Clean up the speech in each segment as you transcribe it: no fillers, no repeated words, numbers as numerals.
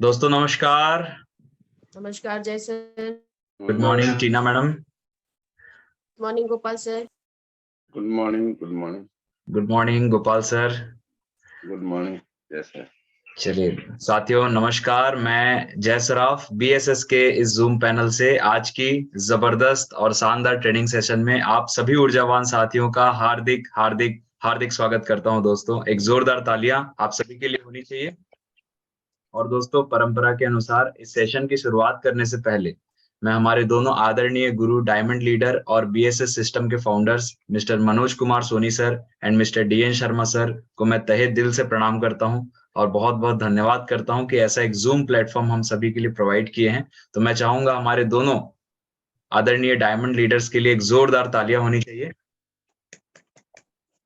दोस्तों नमस्कार। नमस्कार Jai sir. Good morning Tina madam. Morning Gopal sir. Good morning. Good morning. Good morning Gopal sir. Good morning Jai sir. चलिए साथियों नमस्कार, मैं जय सराफ बीएसएस के इस जूम पैनल से आज की जबरदस्त और शानदार ट्रेनिंग सेशन में आप सभी ऊर्जावान साथियों का हार्दिक हार्दिक हार्दिक स्वागत करता हूं। दोस्तों एक जोरदार तालियां आप सभी के लिए होनी चाहिए। और दोस्तों परंपरा के अनुसार इस सेशन की शुरुआत करने से पहले मैं हमारे दोनों आदरणीय गुरु डायमंड लीडर और बीएसएस सिस्टम के founders mister Manoj Kumar Soni sir and mister DN Sharma sir को मैं तहे दिल से प्रणाम करता हूं और बहुत बहुत धन्यवाद करता हूं कि ऐसा एक जूम प्लेटफॉर्म हम सभी के लिए प्रोवाइड किए हैं। तो मैं चाहूंगा हमारे दोनों आदरणीय डायमंड लीडर्स के लिए एक जोरदार तालियां होनी चाहिए।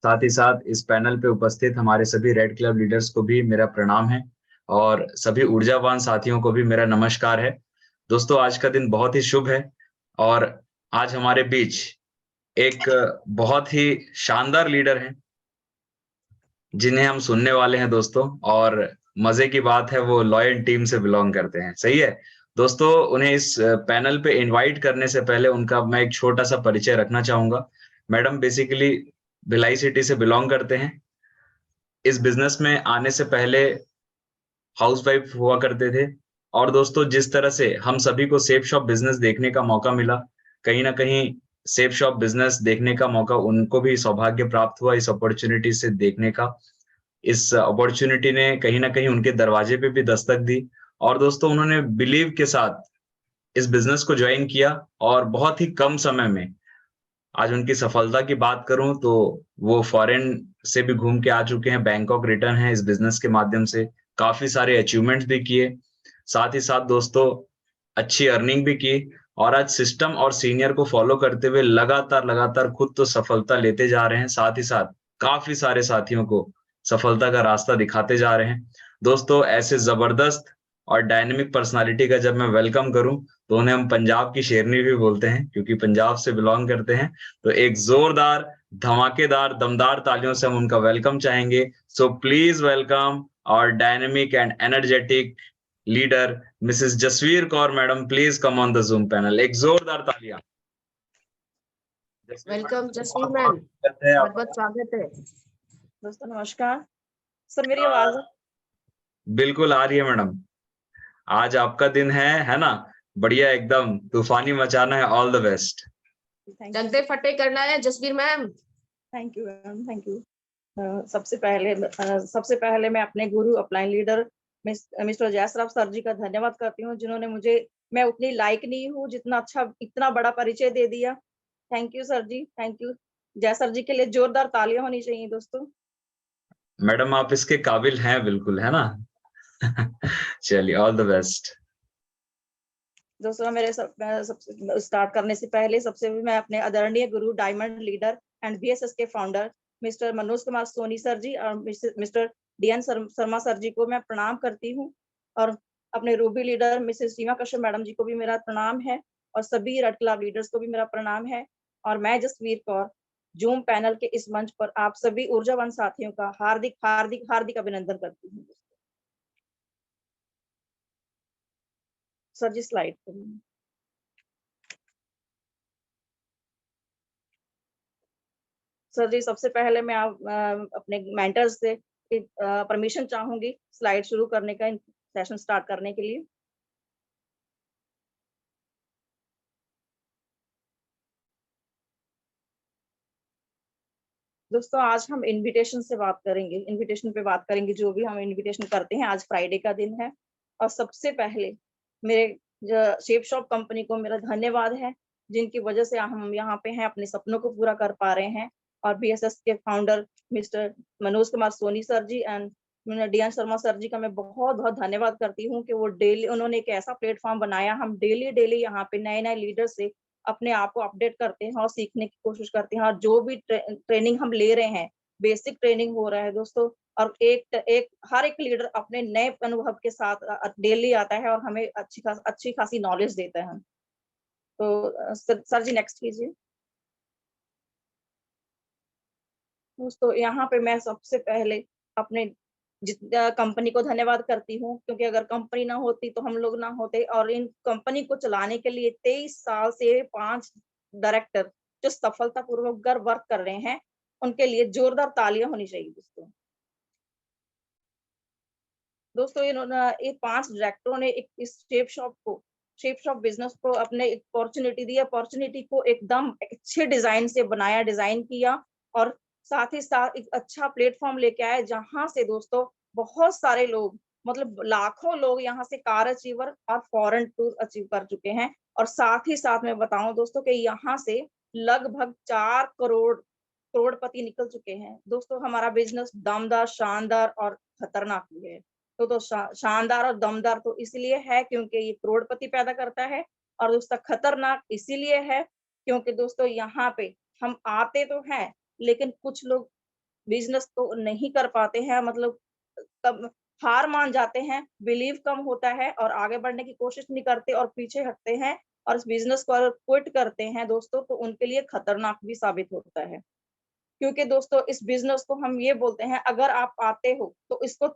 साथ ही साथ इस पैनल पे उपस्थित हमारे सभी रेड क्लब लीडर्स को भी मेरा प्रणाम है और सभी ऊर्जावान साथियों को भी मेरा नमस्कार है। दोस्तों आज का दिन बहुत ही शुभ है और आज हमारे बीच एक बहुत ही शानदार लीडर हैं जिन्हें हम सुनने वाले हैं दोस्तों। और मजे की बात है वो लॉयल टीम से बिलोंग करते हैं, सही है दोस्तों। उन्हें इस पैनल पे इनवाइट करने से पहले उनका मैं एक छोटा सा परिचय रखना चाहूंगा। मैडम बेसिकली भिलाई सिटी से बिलोंग करते हैं। इस बिजनेस में आने से पहले हाउसवाइफ हुआ करते थे। और दोस्तों जिस तरह से हम सभी को सेफ शॉप बिजनेस देखने का मौका मिला, कहीं ना कहीं सेफ शॉप बिजनेस देखने का मौका उनको भी सौभाग्य प्राप्त हुआ इस अपॉर्चुनिटी से देखने का। इस अपॉर्चुनिटी ने कहीं ना कहीं उनके दरवाजे पे भी दस्तक दी और दोस्तों उन्होंने बिलीव के साथ इस बिजनेस को ज्वाइन किया और बहुत ही कम समय में आज उनकी सफलता की बात करूं तो वो फॉरेन से भी घूम के आ चुके हैं, बैंकॉक रिटर्न है इस बिजनेस के माध्यम से, काफी सारे अचीवमेंट्स भी किए। साथ ही साथ दोस्तों अच्छी अर्निंग भी की और आज सिस्टम और सीनियर को फॉलो करते हुए लगातार लगातार खुद तो सफलता लेते जा रहे हैं, साथ ही साथ काफी सारे साथियों को सफलता का रास्ता दिखाते जा रहे हैं। दोस्तों ऐसे जबरदस्त और डायनेमिक पर्सनालिटी का जब मैं वेलकम करूं तो उन्हें हम पंजाब की शेरनी भी बोलते हैं क्योंकि पंजाब से बिलोंग करते हैं। तो एक जोरदार धमाकेदार दमदार तालियों से हम उनका वेलकम चाहेंगे। So please welcome our dynamic and energetic leader missus Jasvir Kaur madam, please come on the Zoom panel. एक जोरदार तालियां। वेलकम जसवीर मैम, बहुत बहुत स्वागत है। दोस्तों नमस्कार। सर मेरी आवाज बिल्कुल आ रही है मैडम। आज आपका दिन है ना, बढ़िया एकदम तूफानी मचाना है। All the best. चलते फटे करना है Jasvir ma'am. Thank you ma'am, thank you. सबसे पहले मैं अपने गुरु upline leader mister Jaysaraf sir ji का धन्यवाद करती हूँ जिन्होंने मुझे, मैं उतनी लायक नहीं हूँ जितना अच्छा इतना बड़ा परिचय दे दिया। Thank you sir ji, thank you. Jay sir ji के लिए जोरदार तालियां होनी चाहिए दोस्तों। मैडम आप इसके काबिल हैं बिल्कुल, है ना। चलिए ऑल द बेस्ट। दोस्तों मेरे सबसे स्टार्ट करने से पहले सबसे मैं अपने आदरणीय गुरु डायमंड लीडर एंड बीएसएस के founder mister Manoj Kumar Soni sir ji और Mr DN Sharma sir ji को मैं प्रणाम करती हूँ। और अपने ruby leader Mrs Seema Kashyap madam ji को भी मेरा प्रणाम है और सभी रेड क्लब लीडर्स को भी मेरा प्रणाम है। और मैं जसवीर कौर जूम पैनल के इस मंच पर आप सभी ऊर्जावान साथियों का हार्दिक हार्दिक हार्दिक अभिनंदन करती हूँ। सर जी स्लाइड पर। सर जी सबसे पहले मैं अपने मेंटर्स से परमिशन चाहूंगी स्लाइड शुरू करने का, सेशन स्टार्ट करने के लिए। दोस्तों आज हम इनविटेशन से बात करेंगे, इनविटेशन पे बात करेंगे। जो भी हम इनविटेशन करते हैं, आज फ्राइडे का दिन है और सबसे पहले मेरे शेप शॉप कंपनी को मेरा धन्यवाद है जिनकी वजह से हम यहाँ पे हैं, अपने सपनों को पूरा कर पा रहे हैं। और बीएसएस के founder mister Manoj Kumar Soni sir ji and DN Sharma sir ji का मैं बहुत बहुत धन्यवाद करती हूँ कि वो डेली उन्होंने एक ऐसा प्लेटफॉर्म बनाया। हम डेली डेली यहाँ पे नए नए लीडर से अपने आप को अपडेट करते हैं और सीखने की कोशिश करते हैं। और जो भी ट्रेनिंग हम ले रहे हैं, बेसिक ट्रेनिंग हो रहा है दोस्तों। और हर एक लीडर अपने नए अनुभव के साथ डेली आता है और हमें अच्छी खासी नॉलेज देता है। तो सर जी नेक्स्ट कीजिए। दोस्तों यहाँ पे मैं सबसे पहले अपने कंपनी को धन्यवाद करती हूँ, क्योंकि अगर कंपनी ना होती तो हम लोग ना होते। और इन कंपनी को चलाने के लिए 23 साल से 5 डायरेक्टर जो सफलतापूर्वक वर्क कर रहे हैं, उनके लिए जोरदार तालियां होनी चाहिए दोस्तों। दोस्तों ये 5 डायरेक्टरों ने एक इस शेप शॉप बिजनेस को अपने एक अपॉर्चुनिटी दी, अपॉर्चुनिटी को एकदम एक अच्छे डिजाइन से बनाया, डिजाइन किया, और साथ ही साथ एक अच्छा प्लेटफॉर्म लेके आए, जहां से दोस्तों बहुत सारे लोग, मतलब लाखों लोग यहाँ से कार अचीवर और फॉरेन टूर अचीव कर चुके हैं। और साथ ही साथ मैं बताऊं दोस्तों कि यहाँ से लगभग 4 करोड़पति निकल चुके हैं। दोस्तों हमारा बिजनेस दमदार, शानदार और खतरनाक भी है। तो शानदार और दमदार तो इसलिए है क्योंकि ये करोड़पति पैदा करता है, और दोस्तों खतरनाक इसीलिए है क्योंकि दोस्तों यहाँ पे हम आते तो हैं, लेकिन कुछ लोग बिजनेस तो नहीं कर पाते हैं, मतलब तब हार मान जाते हैं, बिलीव कम होता है और आगे बढ़ने की कोशिश नहीं करते और पीछे हटते हैं, और इस बिजनेस को अगर क्विट करते हैं दोस्तों, तो उनके लिए खतरनाक भी साबित होता है। क्योंकि दोस्तों इस बिजनेस को हम ये बोलते हैं, अगर आप आते हो तो इसको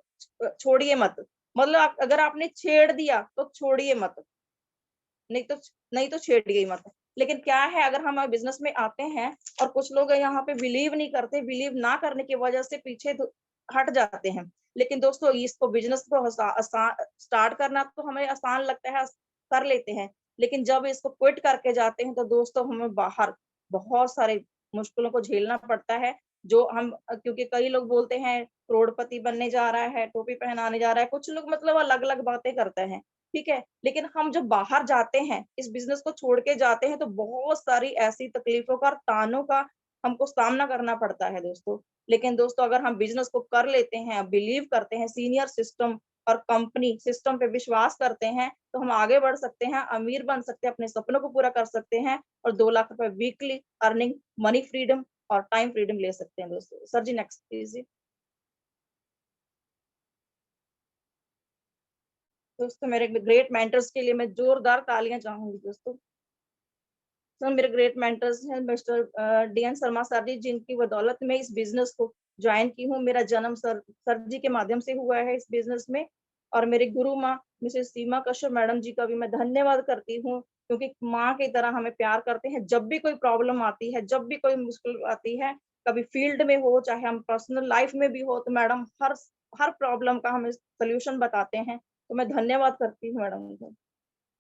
छोड़िए मत, मतलब अगर आपने छेड़ दिया तो छोड़िए मत, नहीं तो छेड़िए मत। लेकिन क्या है, अगर हम बिजनेस में आते हैं और कुछ लोग यहाँ पे बिलीव नहीं करते, बिलीव ना करने की वजह से पीछे हट जाते हैं। लेकिन दोस्तों इसको बिजनेस को स्टार्ट करना तो हमें आसान लगता है, कर लेते हैं, लेकिन जब इसको क्विट करके जाते हैं तो दोस्तों हमें बाहर बहुत सारे मुश्किलों को झेलना पड़ता है। जो हम, क्योंकि कई लोग बोलते हैं करोड़पति बनने जा रहा है, टोपी पहनाने जा रहा है, कुछ लोग मतलब अलग अलग बातें करते हैं, ठीक है। लेकिन हम जब बाहर जाते हैं, इस बिजनेस को छोड़ के जाते हैं, तो बहुत सारी ऐसी तकलीफों का और तानों का हमको सामना करना पड़ता है दोस्तों। लेकिन दोस्तों अगर हम बिजनेस को कर लेते हैं, बिलीव करते हैं, सीनियर सिस्टम और कंपनी सिस्टम पे विश्वास करते हैं, तो हम आगे बढ़ सकते हैं, अमीर बन सकते हैं, अपने सपनों को पूरा कर सकते हैं, और 2 लाख रुपए वीकली अर्निंग, मनी फ्रीडम और टाइम फ्रीडम ले सकते हैं दोस्तों। Sir ji next please. दोस्तों मेरे ग्रेट मेंटर्स के लिए मैं जोरदार तालियां चाहूंगी दोस्तों। तो मेरे ग्रेट मेंटर्स हैं मिस्टर DN शर्मा सर जी, जिनकी बदौलत मैं इस बिजनेस को ज्वाइन की हूँ। मेरा जन्म सर जी के माध्यम से हुआ है इस बिजनेस में। और मेरी गुरु माँ मिसेस सीमा कश्यप मैडम जी का भी मैं धन्यवाद करती हूँ, क्योंकि माँ की तरह हमें प्यार करते हैं। जब भी कोई प्रॉब्लम आती है, जब भी कोई मुश्किल आती है, कभी फील्ड में हो चाहे हम पर्सनल लाइफ में भी हो, तो मैडम हर प्रॉब्लम का हमें सोल्यूशन बताते हैं। तो मैं धन्यवाद करती हूँ मैडम को।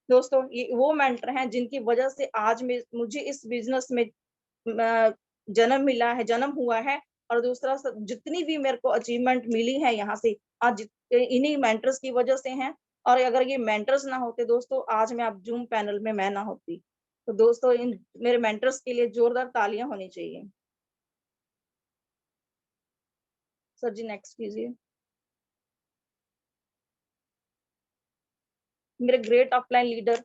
दोस्तों ये वो मेंटर हैं जिनकी वजह से आज मुझे इस बिजनेस में जन्म मिला है, जन्म हुआ है। और दूसरा जितनी भी मेरे को अचीवमेंट मिली है यहाँ से, आज इन्हीं मेंटर्स की वजह से हैं। और अगर ये मेंटर्स ना होते दोस्तों, आज मैं आप जूम पैनल में मैं ना होती। तो दोस्तों इन मेरे मेंटर्स के लिए जोरदार तालियां होनी चाहिए। सर जी नेक्स्ट कीजिए। मेरे ग्रेट ऑफलाइन लीडर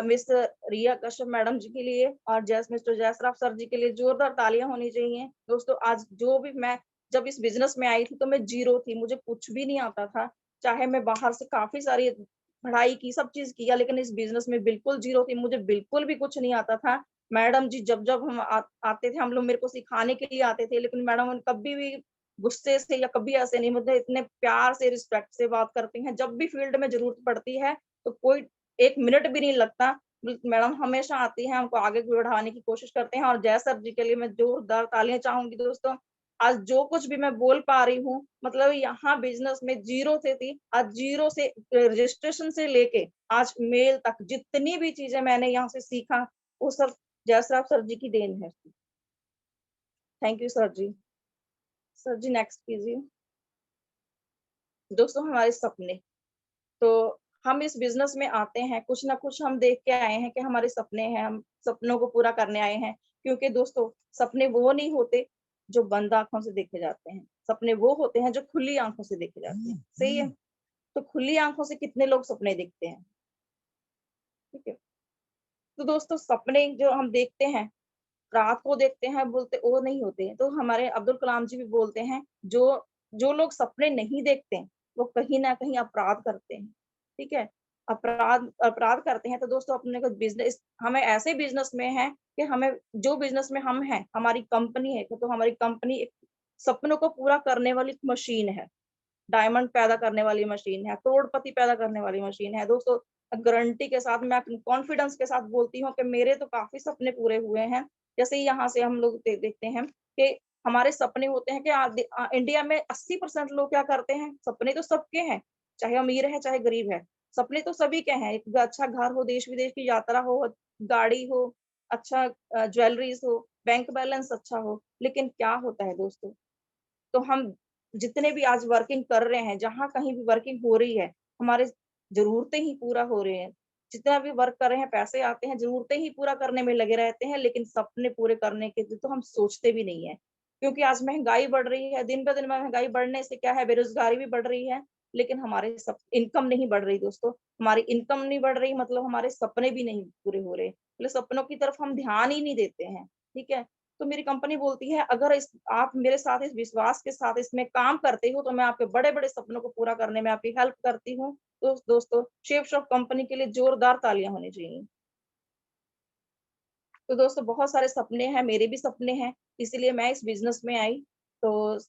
मिस रिया कश्यप मैडम जी के लिए और मिस्टर जयसराफ सर जी के लिए जोरदार तालियां होनी चाहिए। दोस्तों आज जो भी मैं जब इस बिजनेस में आई थी तो मैं जीरो थी, मुझे कुछ भी नहीं आता था। चाहे मैं बाहर से काफी सारी पढ़ाई की, सब चीज किया, लेकिन इस बिजनेस में बिल्कुल जीरो थी, मुझे बिल्कुल भी कुछ नहीं आता था। मैडम जी जब हम आते थे, हम लोग मेरे को सिखाने के लिए आते थे, लेकिन मैडम कभी भी गुस्से से या कभी ऐसे नहीं, मुझे इतने प्यार से, रिस्पेक्ट से बात करती हैं। जब भी फील्ड में जरूरत पड़ती है तो कोई 1 मिनट भी नहीं लगता, मैडम हमेशा आती हैं, हमको आगे बढ़ाने की कोशिश करते हैं। और जय सर जी के लिए मैं जोरदार तालियां चाहूंगी दोस्तों। आज जो कुछ भी मैं बोल पा रही हूँ, मतलब यहाँ बिजनेस में जीरो से थी, आज जीरो से रजिस्ट्रेशन से लेके आज मेल तक जितनी भी चीजें मैंने यहाँ से सीखा, वो सब जयसराफ सर जी की देन है। Thank you sir ji. Sir ji next कीजिए। दोस्तों हमारे सपने, तो हम इस बिजनेस में आते हैं, कुछ ना कुछ हम देख के आए हैं कि हमारे सपने हैं, हम सपनों को पूरा करने आए हैं। क्योंकि दोस्तों सपने वो नहीं होते जो बंद आंखों से देखे जाते हैं, सपने वो होते हैं जो खुली आंखों से देखे जाते हैं। सही है। तो खुली आंखों से कितने लोग सपने देखते हैं, ठीक है। तो दोस्तों सपने जो हम देखते हैं, रात को देखते हैं, बोलते वो नहीं होते हैं। तो हमारे अब्दुल कलाम जी भी बोलते हैं, जो जो लोग सपने नहीं देखते वो कहीं ना कहीं अपराध करते हैं, ठीक है। अपराध अपराध करते हैं। तो दोस्तों अपने को बिजनेस, हमें ऐसे बिजनेस में है कि हमें जो बिजनेस में हम हैं, हमारी कंपनी है, तो हमारी कंपनी एक सपनों को पूरा करने वाली मशीन है। डायमंड पैदा करने वाली मशीन है, करोड़पति पैदा करने वाली मशीन है। दोस्तों गारंटी के साथ, मैं कॉन्फिडेंस के साथ बोलती हूँ कि मेरे तो काफी सपने पूरे हुए हैं। जैसे यहाँ से हम लोग देखते हैं कि हमारे सपने होते हैं कि इंडिया में 80% लोग क्या करते हैं, सपने तो सबके हैं, चाहे अमीर है चाहे गरीब है, सपने तो सभी के हैं। एक अच्छा घर हो, देश विदेश की यात्रा हो, गाड़ी हो, अच्छा ज्वेलरीज हो, बैंक बैलेंस अच्छा हो। लेकिन क्या होता है दोस्तों, तो हम जितने भी आज वर्किंग कर रहे हैं, जहाँ कहीं भी वर्किंग हो रही है, हमारे जरूरतें ही पूरा हो रहे हैं। जितना भी वर्क कर रहे हैं, पैसे आते हैं, जरूरतें ही पूरा करने में लगे रहते हैं, लेकिन सपने पूरे करने के तो हम सोचते भी नहीं है। क्योंकि आज महंगाई बढ़ रही है, दिन ब दिन महंगाई बढ़ने से क्या है, बेरोजगारी भी बढ़ रही है, लेकिन हमारे सब इनकम नहीं बढ़ रही दोस्तों। हमारी इनकम नहीं बढ़ रही, मतलब हमारे सपने भी नहीं पूरे हो रहे, मतलब सपनों की तरफ हम ध्यान ही नहीं देते हैं। ठीक है, तो मेरी कंपनी बोलती है अगर आप मेरे साथ इस विश्वास के साथ इसमें काम करते हो, तो मैं आपके बड़े बड़े सपनों को पूरा करने में आपकी हेल्प करती हूँ। तो दोस्तों शेप शॉप कंपनी के लिए जोरदार तालियां होनी चाहिए। तो दोस्तों बहुत सारे सपने हैं, मेरे भी सपने हैं, इसीलिए मैं इस बिजनेस में आई। तो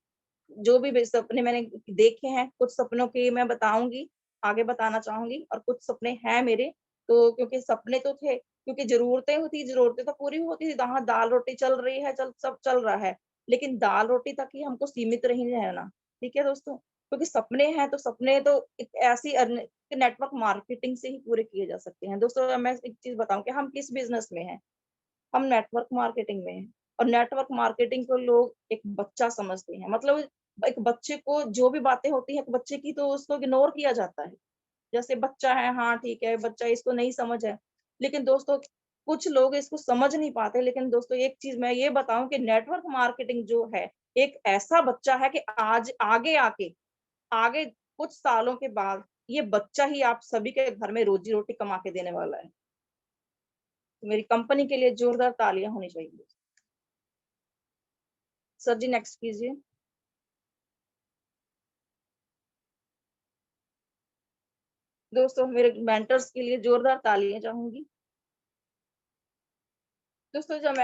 जो भी सपने मैंने देखे हैं, कुछ सपनों की मैं बताऊंगी, आगे बताना चाहूंगी, और कुछ सपने हैं मेरे। तो क्योंकि सपने तो थे, क्योंकि जरूरतें तो पूरी होती थी, जहाँ दाल रोटी चल रही है, सब चल रहा है, लेकिन दाल रोटी तक ही हमको सीमित नहीं रहना। ठीक है दोस्तों, क्योंकि सपने हैं तो सपने तो एक ऐसी नेटवर्क मार्केटिंग से ही पूरे किए जा सकते हैं। दोस्तों मैं एक चीज बताऊं कि हम किस बिजनेस में हैं, हम नेटवर्क मार्केटिंग में हैं। और नेटवर्क मार्केटिंग को लोग एक बच्चा समझते हैं, मतलब एक बच्चे को जो भी बातें होती है बच्चे की, तो उसको इग्नोर किया जाता है, जैसे बच्चा है, हाँ ठीक है, बच्चा, इसको नहीं समझ है। लेकिन दोस्तों कुछ लोग इसको समझ नहीं पाते। लेकिन दोस्तों एक चीज मैं ये बताऊं कि नेटवर्क मार्केटिंग जो है, एक ऐसा बच्चा है कि आज आगे आके, आगे कुछ सालों के बाद ये बच्चा ही आप सभी के घर में रोजी रोटी कमा के देने वाला है। तो मेरी कंपनी के लिए जोरदार तालियां होनी चाहिए। सर जी नेक्स्ट कीजिए। दोस्तों मेरे मेंटर्स के लिए जोरदार तालियां चाहूंगी। दोस्तों जब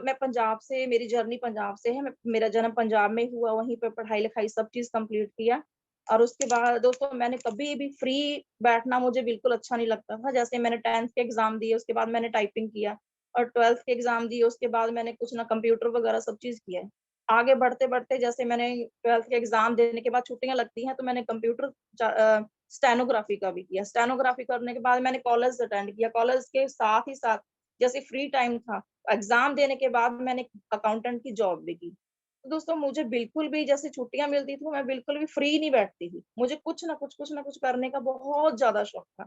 मैं पंजाब से, मेरी जर्नी पंजाब से है, मेरा जन्म पंजाब में हुआ, वहीं पे पढ़ाई लिखाई सब चीज कंप्लीट किया। और उसके बाद दोस्तों मैंने कभी भी फ्री बैठना मुझे बिल्कुल अच्छा नहीं लगता था। जैसे मैंने 10th के एग्जाम दिए, उसके बाद मैंने टाइपिंग किया, और 12th के एग्जाम दिए, उसके बाद मैंने कुछ ना कंप्यूटर वगैरह सब चीज किया है। आगे बढ़ते बढ़ते जैसे मैंने 12th के एग्जाम देने के बाद छुट्टियां लगती हैं, तो मैंने कंप्यूटर स्टेनोग्राफी का भी किया। स्टेनोग्राफी करने के बाद मैंने कॉलेज अटेंड किया। कॉलेज के साथ ही साथ जैसे फ्री टाइम था, एग्जाम देने के बाद मैंने अकाउंटेंट की जॉब भी की। तो दोस्तों मुझे बिल्कुल भी जैसे छुट्टियां मिलती थी, मैं बिल्कुल भी फ्री नहीं बैठती थी, मुझे कुछ ना कुछ करने का बहुत ज्यादा शौक था।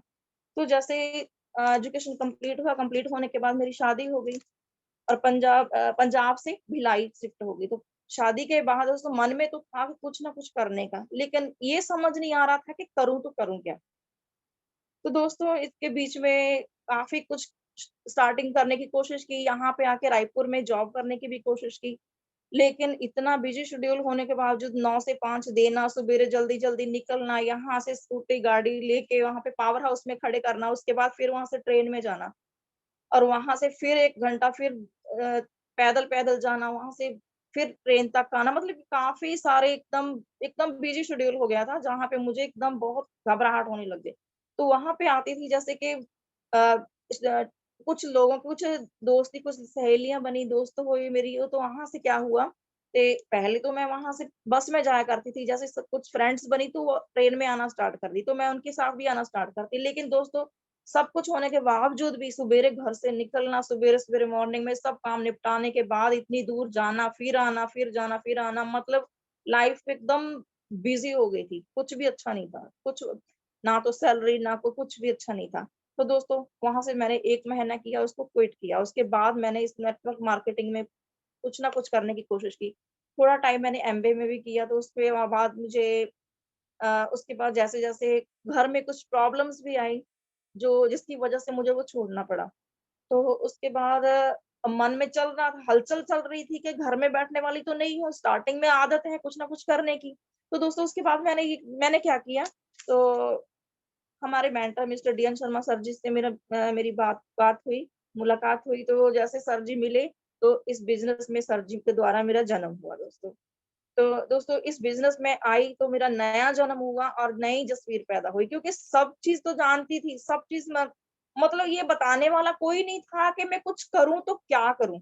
तो जैसे एजुकेशन कंप्लीट हुआ, कंप्लीट होने के बाद मेरी शादी हो गई, और पंजाब से भिलाई शिफ्ट हो गई। तो शादी के बाद दोस्तों मन में तो था कि कुछ ना कुछ करने का, लेकिन ये समझ नहीं आ रहा था कि करूं तो करूं क्या। तो दोस्तों इसके बीच में काफी कुछ स्टार्टिंग करने की कोशिश की, यहाँ पे आके रायपुर में जॉब करने की भी कोशिश की। लेकिन इतना बिजी शेड्यूल होने के बावजूद 9 से 5 देना, सवेरे जल्दी जल्दी निकलना, यहाँ से स्कूटी गाड़ी लेके वहां पे पावर हाउस में खड़े करना, उसके बाद फिर वहां से ट्रेन में जाना, और वहां से फिर 1 घंटा फिर पैदल पैदल जाना, वहां से फिर ट्रेन तक आना, मतलब कि काफी सारे एकदम एकदम बिजी शेड्यूल हो गया था, जहाँ पे मुझे एकदम बहुत घबराहट होने लग गई। तो वहां पे आती थी जैसे कि कुछ लोगों कुछ दोस्ती, कुछ सहेलियां बनी, दोस्त हुई मेरी। तो वहां से क्या हुआ, पहले तो मैं वहां से बस में जाया करती थी, जैसे कुछ फ्रेंड्स बनी तो वो ट्रेन में आना स्टार्ट कर दी, तो मैं उनके साथ भी आना स्टार्ट करती। लेकिन दोस्तों सब कुछ होने के बावजूद भी सवेरे घर से निकलना, सवेरे सवेरे मॉर्निंग में सब काम निपटाने के बाद इतनी दूर जाना, फिर आना, फिर जाना, फिर आना, मतलब लाइफ एकदम बिजी हो गई थी, कुछ भी अच्छा नहीं था, कुछ ना तो सैलरी ना कुछ भी अच्छा नहीं था। तो दोस्तों वहां से मैंने 1 महीना किया, उसको क्विट किया। उसके बाद मैंने इस नेटवर्क मार्केटिंग में कुछ ना कुछ करने की कोशिश की। थोड़ा टाइम मैंने एमबीए में भी किया, तो उसके बाद मुझे उसके बाद जैसे जैसे घर में कुछ प्रॉब्लम्स भी आई, जो जिसकी वजह से मुझे वो छोड़ना पड़ा। तो उसके बाद मन में चल रहा था, हलचल चल रही थी कि घर में बैठने वाली तो नहीं हूँ, स्टार्टिंग में आदत है कुछ ना कुछ करने की। तो दोस्तों उसके बाद मैंने क्या किया, तो हमारे mentor mister DN Sharma sir ji से मेरी बात बात हुई, मुलाकात हुई। तो जैसे सर जी मिले, तो इस बिजनेस में सर जी के द्वारा मेरा जन्म हुआ दोस्तों। तो दोस्तों इस बिजनेस में आई तो मेरा नया जन्म हुआ और नई जसवीर पैदा हुई, क्योंकि सब चीज तो जानती थी, सब चीज मतलब ये बताने वाला कोई नहीं था कि मैं कुछ करूं तो क्या करूं।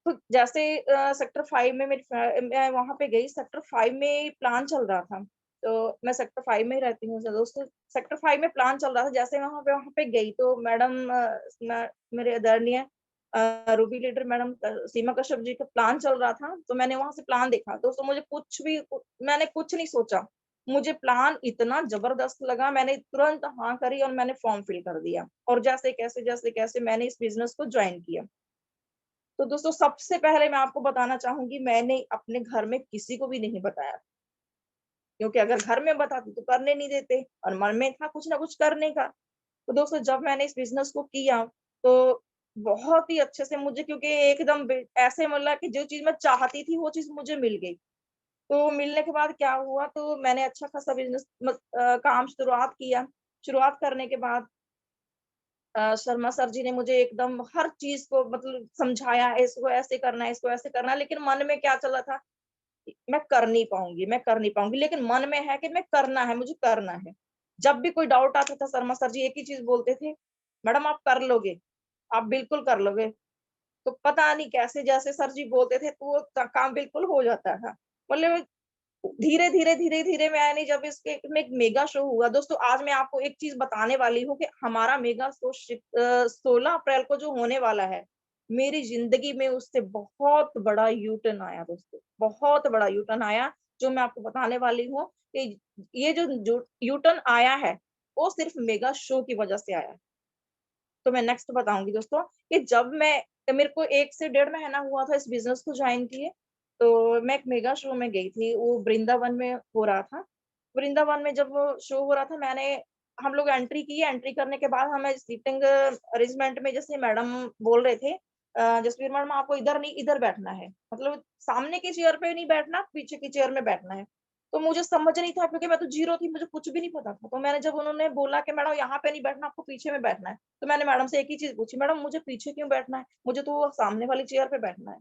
तो जैसे सेक्टर 5 में मैं वहां पे गई, सेक्टर 5 में प्लान चल रहा था, तो मैं सेक्टर 5 में ही रहती हूँ दोस्तों। सेक्टर 5 में प्लान चल रहा था, जैसे वहां पे गई तो मैडम मेरे आदरणीय रूबी लीडर मैडम सीमा कश्यप जी का प्लान चल रहा था, तो मैंने वहां से प्लान देखा दोस्तों। मैंने कुछ नहीं सोचा, मुझे प्लान इतना जबरदस्त लगा, मैंने तुरंत हाँ करी और मैंने फॉर्म फिल कर दिया, और जैसे कैसे मैंने इस बिजनेस को ज्वाइन किया। तो दोस्तों सबसे पहले मैं आपको बताना चाहूंगी, मैंने अपने घर में किसी को भी नहीं बताया, क्योंकि अगर घर में बताती तो करने नहीं देते, और मन में था कुछ ना कुछ करने का। तो दोस्तों जब मैंने इस बिजनेस को किया तो बहुत ही अच्छे से मुझे, क्योंकि एकदम ऐसे मतलब कि जो चीज मैं चाहती थी वो चीज मुझे मिल गई। तो मिलने के बाद क्या हुआ, तो मैंने अच्छा खासा बिजनेस काम शुरुआत किया। शुरुआत करने के बाद शर्मा सर जी ने मुझे एकदम हर चीज को मतलब समझाया, इसको ऐसे करना है, इसको ऐसे करना है, लेकिन मन में क्या चल रहा था, मैं कर नहीं पाऊंगी, मैं कर नहीं पाऊंगी, लेकिन मन में है कि मैं करना है, मुझे करना है। जब भी कोई डाउट आता था, शर्मा सर जी एक ही चीज बोलते थे, मैडम आप कर लोगे, आप बिल्कुल कर लोगे। तो पता नहीं कैसे जैसे सर जी बोलते थे तो वो काम बिल्कुल हो जाता था। मतलब धीरे-धीरे मैंने जब इसके में एक मेगा शो हुआ दोस्तों, आज मैं आपको एक चीज़ बताने वाली हूँ कि हमारा मेगा शो 16 अप्रैल को जो होने वाला है, मेरी ज़िंदगी में उससे बहुत बड़ा यू टर्न आया दोस्तों, बहुत बड़ा यू टर्न आया, जो मैं आपको बताने वाली हूँ कि ये जो यू टर्न आया है, वो सिर्फ़ मेगा शो की वज़ह से आया है। तो मैं नेक्स्ट बताऊँगी दोस्तों कि जब मेरे को 1 से डेढ़ महीना हुआ था इस बिज़नेस को जॉइन किए, तो मैं एक मेगा शो में गई थी, वो वृंदावन में हो रहा था। वृंदावन में जब वो शो हो रहा था, हम लोग एंट्री की, एंट्री करने के बाद हमें सीटिंग अरेंजमेंट में जैसे मैडम बोल रहे थे, जसवीर मैडम आपको इधर नहीं, इधर बैठना है। मतलब सामने की चेयर पे नहीं बैठना, पीछे की चेयर में बैठना है। तो मुझे समझ नहीं था, क्योंकि मैं तो ज़ीरो थी, मुझे कुछ भी नहीं पता था। तो मैंने जब उन्होंने बोला कि मैडम यहाँ पे नहीं बैठना, आपको पीछे में बैठना है। तो मैंने मैडम से एक ही चीज़ पूछी, मैडम मुझे पीछे क्यों बैठना है? मुझे तो वो सामने वाली चेयर पे बैठना है।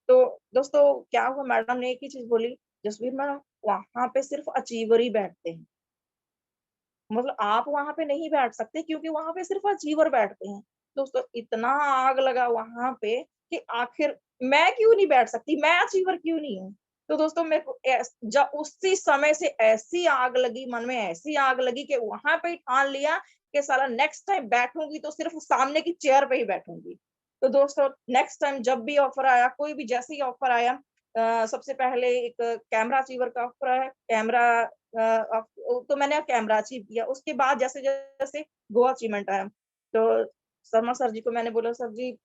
तो दोस्तों क्या हुआ, मैडम ने एक ही चीज़ बोली, जसवीर मैडम वहाँ पे सिर्फ अचीवर ही बैठते हैं। मतलब आप वहाँ पे नहीं बैठ सकते, क्योंकि वहाँ पे सिर्फ अचीवर बैठते हैं। दोस्तों इतना आग लगा वहाँ पे कि आखिर मैं क्यों नहीं बैठ सकती? मैं अचीवर क्यों नहीं हूँ? तो दोस्तों मेरे को उसी समय से ऐसी आग लगी, मन में ऐसी आग लगी कि वहाँ पे ही ठान लिया कि साला नेक्स्ट टाइम बैठूँगी तो सिर्फ सामने की चेयर पे ही बैठूँगी। तो दोस्तों नेक्स्ट टाइम जब भी ऑफर आया, कोई भी जैसे ही ऑफर आया, सबसे पहले एक कैमरा अचीवर का ऑफर आया, तो मैंने कैमरा अचीव किया। उसके बाद जैसे-जैसे गोवा अचीवमेंट आया, तो शर्मा सर जी को मैंने बोला, सर जी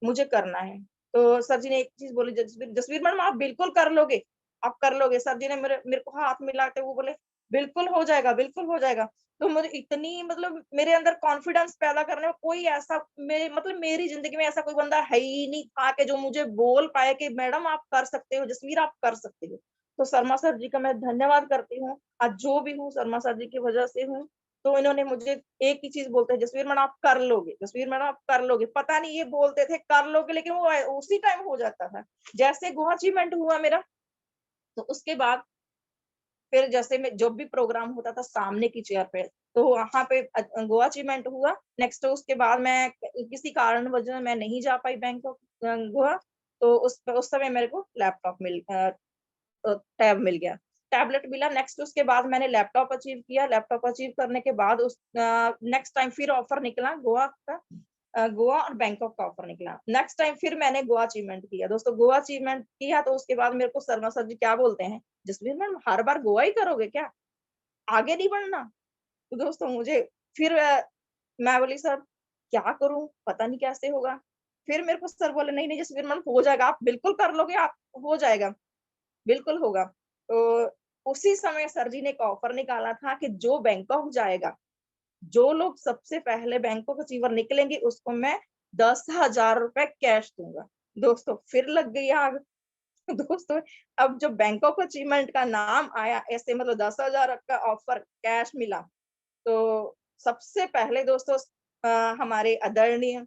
मुझे करना है। तो सर जी ने एक चीज़ बोली, जसवीर जसवीर मैडम आप बिल्कुल कर लोगे, आप कर लोगे। सर जी ने मेरे मेरे को हाथ मिला के वो बोले, बिल्कुल हो जाएगा, बिल्कुल हो जाएगा। तो मुझे इतनी मतलब मेरे अंदर कॉन्फिडेंस पैदा करने में कोई ऐसा मेरी ज़िंदगी में ऐसा कोई बंदा है ही नहीं था कि जो मुझे बोल पाए कि मैडम आप कर सकते हो, जसवीर आप कर सकते हो। तो शर्मा सर जी का मैं धन्यवाद करती हूँ। आज जो भी हूँ शर्मा सर जी की वजह से हूँ। तो इन्होंने मुझे एक ही चीज़ बोलते हैं, जसवीर मैडम आप कर लोगे, जसवीर मैडम आप कर लोगे। पता नहीं ये बोलते थे कर लोगे, लेकिन वो उसी टाइम हो जाता था। जैसे गोवा अचीवमेंट हुआ मेरा, तो उसके बाद फिर जैसे मैं जब भी प्रोग्राम होता था सामने की चेयर पे, तो वहाँ पे गोवा अचीवमेंट हुआ। नेक्स्ट उसके बाद मैं किसी कारणवश मैं नहीं जा पाई बैंकॉक गोवा। तो उस समय मेरे को टैब मिल गया, टैबलेट मिला। नेक्स्ट उसके बाद मैंने लैपटॉप अचीव किया। लैपटॉप अचीव करने के बाद नेक्स्ट टाइम फिर ऑफर निकला गोवा का, गोवा और बैंकॉक का ऑफर निकला। नेक्स्ट टाइम फिर मैंने गोवा अचीवमेंट किया। दोस्तों गोवा अचीवमेंट किया तो उसके बाद मेरे को शर्मा सर जी क्या बोलते हैं, जसवीर मैम हर बार गोवा ही करोगे क्या? आगे नहीं बढ़ना? तो दोस्तों मुझे फिर मैं बोली सर क्या करूँ? पता नहीं कैसे होगा? फिर मेरे को सर बोले नहीं, नहीं जसवीर मैम हो जाएगा, आप बिल्कुल कर लोगे, आप हो जाएगा। बिल्कुल होगा। तो उसी समय सर जी ने एक ऑफर निकाला था कि जो बैंकॉक जाएगा, जो लोग सबसे पहले बैंकॉक अचीवर निकलेंगे उसको मैं 10,000 रुपए कैश दूँगा। दोस्तों फिर लग गई आग। दोस्तों अब जब बैंकॉक अचीवमेंट का नाम आया, ऐसे मतलब 10,000 का ऑफर कैश मिला, तो सबसे पहले दोस्तों हमारे आदरणीय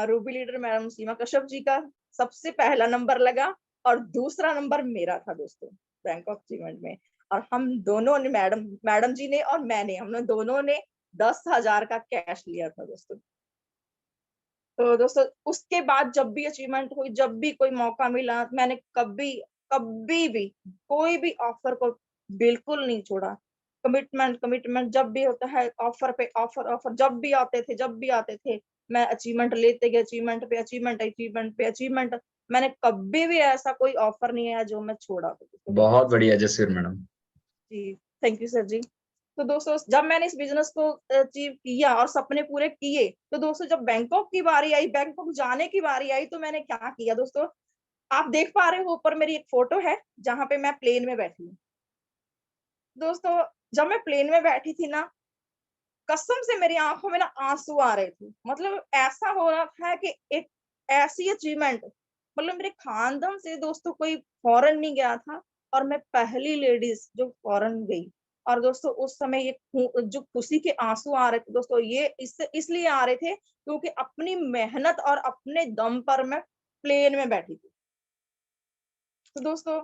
रूबी लीडर मैडम सीमा कश्यप जी का सबसे पहला नंबर लगा। और दूसरा नंबर मेरा था दोस्तों बैंकॉक अचीवमेंट में। और हम दोनों ने, मैडम जी ने और मैंने, हमने दोनों ने 10,000 का कैश लिया था दोस्तों। तो दोस्तों उसके बाद जब भी अचीवमेंट हुई, जब भी कोई मौका मिला, मैंने कभी कभी भी कोई भी ऑफर को बिल्कुल नहीं छोड़ा। कमिटमेंट जब भी होता है, ऑफर पे ऑफर जब भी आते थे, मैं अचीवमेंट लेते गए, अचीवमेंट। मैंने कभी भी ऐसा कोई ऑफर नहीं है जो मैं छोड़ा हो। बहुत बढ़िया जसवीर मैडम। जी, थैंक यू सर जी। तो दोस्तों जब मैंने इस बिजनेस को अचीव किया और सपने पूरे किए, तो दोस्तों जब बैंकॉक की बारी आई, बैंकॉक जाने की बारी आई, तो मैंने क्या किया दोस्तों, आप देख पा रहे हो ऊपर मेरी एक फोटो है जहाँ पे मैं प्लेन में बैठी हूँ। दोस्तों जब मैं प्लेन में बैठी थी ना, कसम से मेरी आंखों में ना आंसू आ रहे थे। मतलब ऐसा हो रहा था कि एक ऐसी अचीवमेंट, मतलब मेरे खानदान से दोस्तों कोई फॉरेन नहीं गया था और मैं पहली लेडीज जो फॉरेन गई। और दोस्तों उस समय ये जो खुशी के आंसू आ रहे थे दोस्तों, ये इसलिए आ रहे थे क्योंकि अपनी मेहनत और अपने दम पर मैं प्लेन में बैठी थी। तो दोस्तों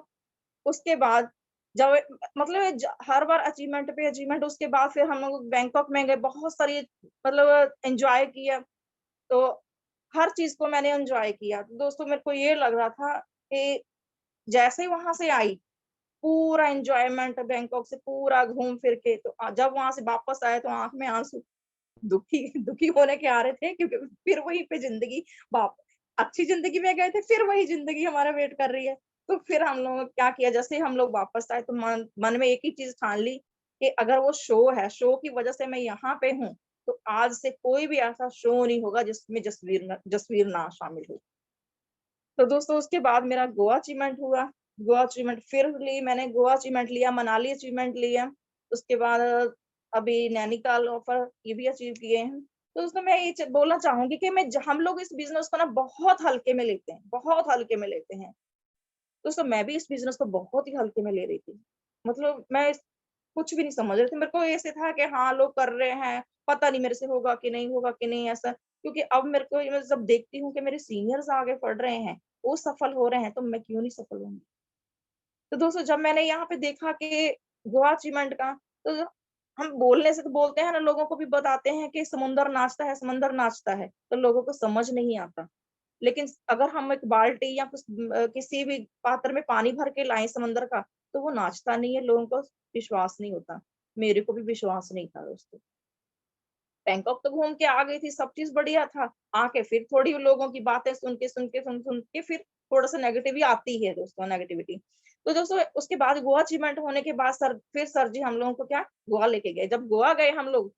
उसके बाद जब मतलब हर बार अचीवमेंट पे अचीवमेंट, उसके बाद फिर हम लोग बैंकॉक में गए, बहुत सारी मतलब एंजॉय किया। तो हर चीज को मैंने एंजॉय किया। तो दोस्तों मेरे को ये लग रहा था कि जैसे ही वहां से आई, पूरा एंजॉयमेंट बैंकॉक से पूरा घूम फिर के, तो जब वहां से वापस आए तो आंख में आंसू, दुखी दुखी होने के आ रहे थे, क्योंकि फिर वहीं पे जिंदगी, वाप अच्छी जिंदगी में गए थे, फिर वही जिंदगी हमारा वेट कर रही है। तो फिर हम लोगों ने क्या किया, जैसे हम लोग वापस आए तो मन में एक ही चीज ठान ली कि अगर वो शो है, शो की वजह से मैं यहाँ पे हूँ, तो आज से कोई भी ऐसा शो नहीं होगा जिसमें जसवीर ना शामिल हो। तो दोस्तों उसके बाद मेरा गोवा अचीवमेंट हुआ। गोवा अचीवमेंट फिर ली मैंने, गोवा अचीवमेंट लिया, मनाली अचीवमेंट लिया। उसके बाद अभी नैनीताल ऑफर ये भी अचीव किए हैं। तो उसमें मैं ये बोलना चाहूंगी कि हम लोग इस बिजनेस को ना बहुत हल्के में लेते हैं, बहुत हल्के में लेते हैं। दोस्तों मैं भी इस बिजनेस को बहुत ही हल्के में ले रही थी। मतलब मैं कुछ भी नहीं समझ रही थी। मेरे को ऐसे था कि हाँ लोग कर रहे हैं, पता नहीं मेरे से होगा कि नहीं होगा कि नहीं, ऐसा। क्योंकि अब मेरे को मैं जब देखती हूँ कि मेरे सीनियर्स आगे बढ़ रहे हैं, वो सफल हो रहे हैं, तो मैं क्यों नहीं सफल होंगी। तो दोस्तों जब मैंने यहाँ पे देखा कि गोवा अचीवमेंट का, तो हम बोलने से तो बोलते हैं ना, लोगों को भी बताते हैं कि समुंदर नाचता है, समंदर नाचता है, तो लोगों को समझ नहीं आता। लेकिन अगर हम एक बाल्टी या कुछ किसी भी पात्र में पानी भर के लाएं समंदर का, तो वो नाचता नहीं है, लोगों को विश्वास नहीं होता। मेरे को भी विश्वास नहीं था दोस्तों। बैंकॉक तो घूम के आ गई थी, सब चीज बढ़िया था। आके फिर थोड़ी लोगों की बातें सुन के फिर थोड़ा सा नेगेटिव आती है दोस्तों, नेगेटिविटी। तो दोस्तों उसके बाद गोवा अचीवमेंट होने के बाद सर जी हम लोगों को क्या गोवा लेके गए। जब गोवा गए हम लोग,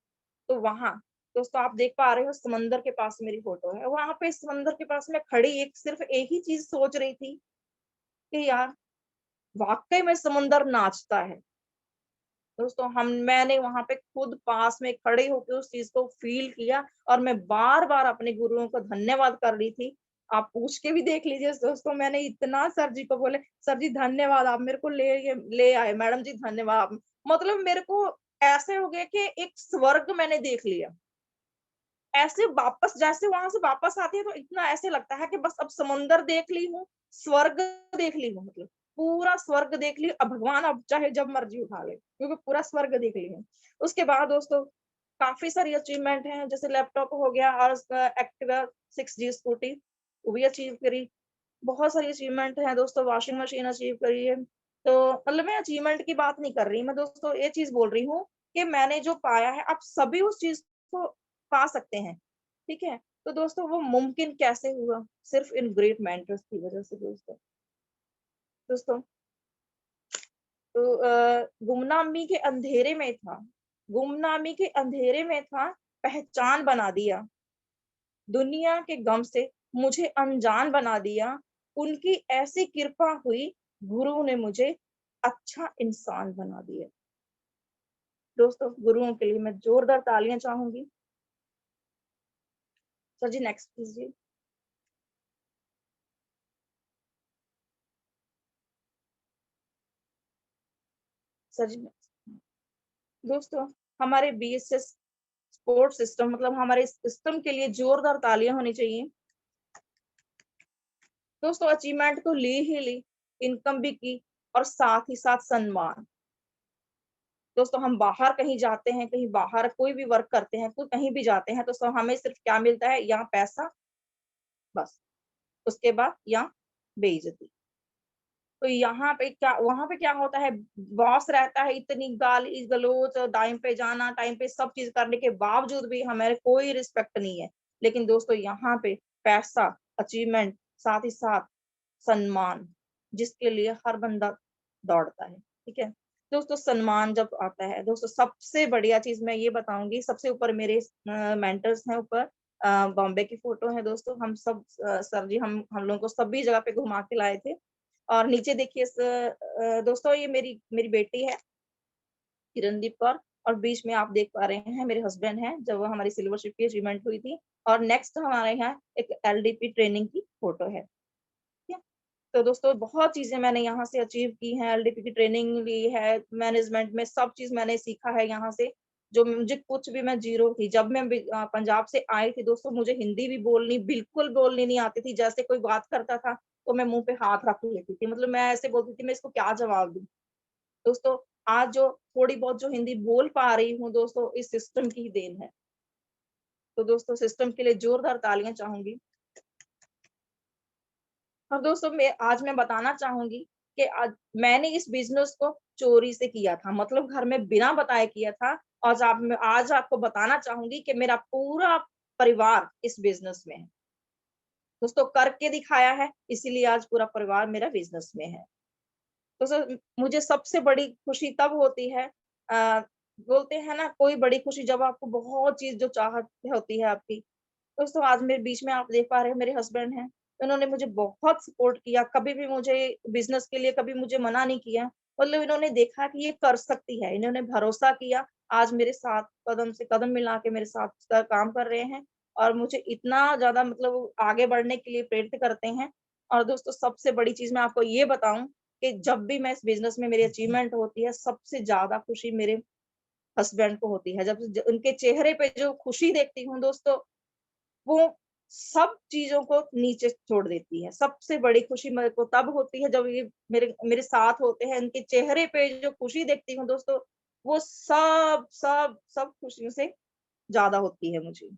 तो वहां दोस्तों आप देख पा रहे हो समंदर के पास मेरी फोटो है। वहां पे समंदर के पास मैं खड़ी सिर्फ एक ही चीज सोच रही थी कि यार वाकई में समंदर नाचता है। दोस्तों मैंने वहां पे खुद पास में खड़े होकर उस चीज को फील किया, और मैं बार बार अपने गुरुओं को धन्यवाद कर रही थी। आप पूछ के भी देख लीजिए दोस्तों, मैंने इतना सर जी को बोले, सर जी धन्यवाद, आप मेरे को ले आए, मैडम जी धन्यवाद। मतलब मेरे को ऐसे हो गया कि एक स्वर्ग मैंने देख लिया। ऐसे वापस जैसे वहां से वापस आती है तो इतना ऐसे लगता है कि बस अब समंदर देख ली हूँ, स्वर्ग देख ली हूँ, मतलब पूरा स्वर्ग देख ली। अब भगवान अब चाहे जब मर्जी उठा ले, क्योंकि पूरा स्वर्ग देख ली हूँ। उसके बाद दोस्तों काफी सारी अचीवमेंट हैं, जैसे लैपटॉप हो गया और एक्टिवा 6G स्कूटी, वो भी अचीव करी। बहुत सारी अचीवमेंट है दोस्तों, वॉशिंग मशीन अचीव करी है। तो मतलब मैं अचीवमेंट की बात नहीं कर रही, मैं दोस्तों ये चीज बोल रही हूँ कि मैंने जो पाया है, आप सभी उस चीज को पा सकते हैं। ठीक है, तो दोस्तों वो मुमकिन कैसे हुआ, सिर्फ इन ग्रेट मेंटर्स की वजह से दोस्तों। तो गुमनामी के अंधेरे में था, पहचान बना दिया। दुनिया के गम से मुझे अनजान बना दिया। उनकी ऐसी कृपा हुई, गुरु ने मुझे अच्छा इंसान बना दिया। दोस्तों गुरुओं के लिए मैं जोरदार तालियां चाहूंगी। सर जी नेक्स्ट कीजिए। सर जी दोस्तों हमारे BSS स्पोर्ट सिस्टम, मतलब हमारे सिस्टम के लिए जोरदार तालियां होनी चाहिए। दोस्तों अचीवमेंट तो ली ही ली, इनकम भी की और साथ ही साथ सम्मान। दोस्तों हम बाहर कहीं जाते हैं, कहीं बाहर कोई भी वर्क करते हैं, कोई कहीं भी जाते हैं तो हमें सिर्फ क्या मिलता है, यहाँ पैसा, बस। उसके बाद यहाँ बेइज्जती। तो यहाँ पे क्या, वहां पे क्या होता है, बॉस रहता है, इतनी गाली गलौज, टाइम पे जाना, टाइम पे सब चीज करने के बावजूद भी हमारे कोई रिस्पेक्ट नहीं है। लेकिन दोस्तों यहाँ पे पैसा, अचीवमेंट, साथ ही साथ सम्मान, जिसके लिए हर बंदा दौड़ता है। ठीक है दोस्तों, सम्मान जब आता है दोस्तों, सबसे बढ़िया चीज मैं ये बताऊंगी, सबसे ऊपर मेरे मेंटर्स हैं, ऊपर बॉम्बे की फोटो है दोस्तों। हम सब सर जी हम लोगों को सभी जगह पे घुमा के लाए थे। और नीचे देखिए दोस्तों, ये मेरी मेरी बेटी है किरणदीप कौर, और बीच में आप देख पा रहे हैं मेरे हस्बैंड हैं, जब हमारी सिल्वर शिप की अचीवमेंट हुई थी। और नेक्स्ट हमारे यहाँ एक LDP ट्रेनिंग की फोटो है। ठीक है, तो दोस्तों बहुत चीजें मैंने यहाँ से अचीव की हैं, LDP की ट्रेनिंग ली है, मैनेजमेंट में सब चीज मैंने सीखा है यहाँ से। जो मुझे कुछ भी, मैं जीरो थी जब मैं पंजाब से आई थी दोस्तों, मुझे हिंदी भी बोलनी बिल्कुल बोलनी नहीं आती थी। जैसे कोई बात करता था तो मैं मुंह पे हाथ रख लेती थी, मतलब मैं ऐसे बोलती थी मैं इसको क्या जवाब दूं। दोस्तों आज जो थोड़ी बहुत जो हिंदी बोल पा रही हूँ दोस्तों, इस सिस्टम की ही देन है। तो दोस्तों सिस्टम के लिए जोरदार तालियां चाहूंगी। और दोस्तों मैं बताना चाहूंगी कि आज मैंने इस बिजनेस को चोरी से किया था, मतलब घर में बिना बताए किया था। आज आपको बताना चाहूंगी कि मेरा पूरा परिवार इस बिजनेस में है दोस्तों, करके दिखाया है, इसीलिए आज पूरा परिवार मेरा बिजनेस में है। तो सर मुझे सबसे बड़ी खुशी तब होती है, बोलते हैं ना, कोई बड़ी खुशी जब आपको बहुत चीज जो चाहत होती है आपकी। दोस्तों आज मेरे बीच में आप देख पा रहे हैं मेरे हस्बैंड हैं, उन्होंने मुझे बहुत सपोर्ट किया, कभी भी मुझे बिजनेस के लिए कभी मुझे मना नहीं किया। मतलब इन्होंने देखा कि ये कर सकती है, इन्होंने भरोसा किया, आज मेरे साथ कदम से कदम मिला के मेरे साथ काम कर रहे हैं और मुझे इतना ज्यादा मतलब आगे बढ़ने के लिए प्रेरित करते हैं। और दोस्तों सबसे बड़ी चीज मैं आपको ये बताऊं कि जब भी मैं इस बिजनेस में मेरी अचीवमेंट होती है, सबसे ज्यादा खुशी मेरे हस्बैंड को होती है। जब उनके चेहरे पे जो खुशी देखती हूँ दोस्तों, वो सब चीजों को नीचे छोड़ देती है। सबसे बड़ी खुशी मेरे को तब होती है जब ये मेरे मेरे साथ होते हैं, उनके चेहरे पे जो खुशी देखती हूँ दोस्तों, वो सब सब सब खुशियों से ज्यादा होती है मुझे।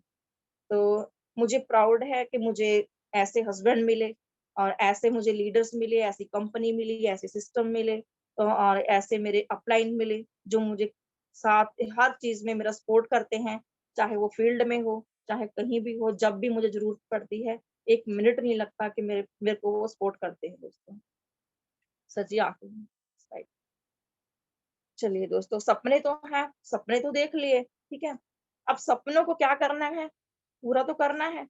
तो मुझे प्राउड है कि मुझे ऐसे हस्बैंड मिले और ऐसे मुझे लीडर्स मिले, ऐसी कंपनी मिली, ऐसे सिस्टम मिले, तो और ऐसे मेरे अपलाइन मिले जो मुझे साथ हर चीज में मेरा सपोर्ट करते हैं, चाहे वो फील्ड में हो, चाहे कहीं भी हो, जब भी मुझे जरूरत पड़ती है, एक मिनट नहीं लगता कि मेरे मेरे को वो सपोर्ट करते हैं दोस्तों। सच्ची आंखें राइट। चलिए दोस्तों, सपने तो हैं, सपने तो देख लिए, ठीक है। अब सपनों को क्या करना है, पूरा तो करना है,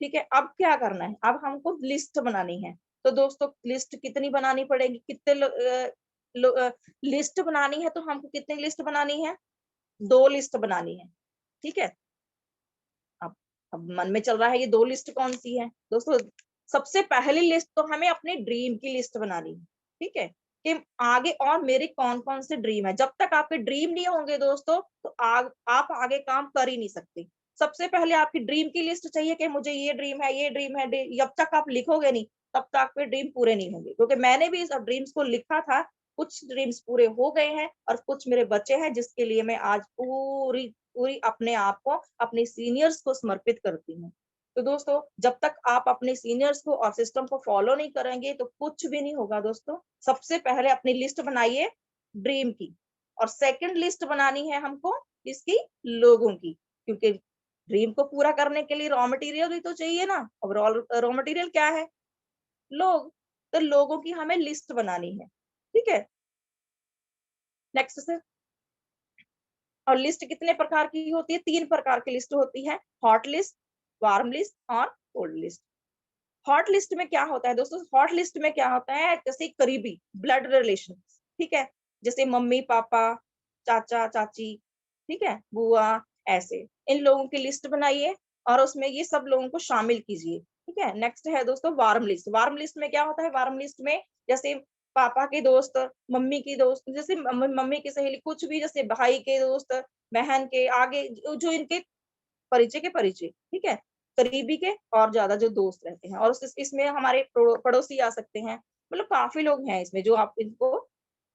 ठीक है। अब क्या करना है, अब हमको लिस्ट बनानी है। तो दोस्तों लिस्ट कितनी बनानी पड़ेगी, कितने लिस्ट बनानी है, तो हमको कितनी लिस्ट बनानी है, 2 लिस्ट बनानी है, ठीक है। अब अब मन में चल रहा है ये 2 लिस्ट कौन सी है दोस्तों। सबसे पहली लिस्ट तो हमें अपने ड्रीम की लिस्ट बनानी है, ठीक है, कि आगे और मेरे कौन कौन से ड्रीम है। जब तक आपके ड्रीम नहीं होंगे दोस्तों, तो आप आगे काम कर ही नहीं सकते। सबसे पहले आपकी ड्रीम की लिस्ट चाहिए कि मुझे ये ड्रीम है, ये ड्रीम है। जब तक आप लिखोगे नहीं, तब तक आपके ड्रीम पूरे नहीं होंगे। क्योंकि मैंने भी इस ड्रीम्स को लिखा था, कुछ ड्रीम्स पूरे हो गए हैं और कुछ मेरे बच्चे हैं, जिसके लिए मैं आज पूरी पूरी अपने आप को, अपने सीनियर्स को समर्पित करती हूँ। तो दोस्तों जब तक आप अपने सीनियर्स को और सिस्टम को फॉलो नहीं करेंगे, तो कुछ भी नहीं होगा दोस्तों। सबसे पहले अपनी लिस्ट बनाइए ड्रीम की, और सेकंड लिस्ट बनानी है हमको इसकी, लोगों की। क्योंकि ड्रीम को पूरा करने के लिए रॉ मटेरियल भी तो चाहिए ना। अब रॉ मटेरियल क्या है, लोग। तो लोगों की हमें लिस्ट बनानी है, ठीक है। नेक्स्ट से, और लिस्ट कितने प्रकार की होती है, 3 प्रकार की लिस्ट होती है, हॉट लिस्ट, वार्म लिस्ट और कोल्ड लिस्ट। हॉट लिस्ट में क्या होता है दोस्तों, हॉट लिस्ट में क्या होता है, जैसे करीबी ब्लड रिलेशन, ठीक है, जैसे मम्मी पापा, चाचा चाची, ठीक है, बुआ, ऐसे इन लोगों की लिस्ट बनाइए और उसमें ये सब लोगों को शामिल कीजिए, ठीक है। नेक्स्ट है दोस्तों वार्म लिस्ट। वार्म लिस्ट में क्या होता है, वार्म लिस्ट में जैसे पापा के दोस्त, मम्मी की दोस्त, जैसे मम्मी की सहेली, कुछ भी, जैसे भाई के दोस्त, बहन के, आगे जो इनके परिचय के परिचय, ठीक है, करीबी के और ज्यादा जो दोस्त रहते हैं। और इसमें हमारे पड़ोसी आ सकते हैं, मतलब काफी लोग हैं इसमें जो आप इनको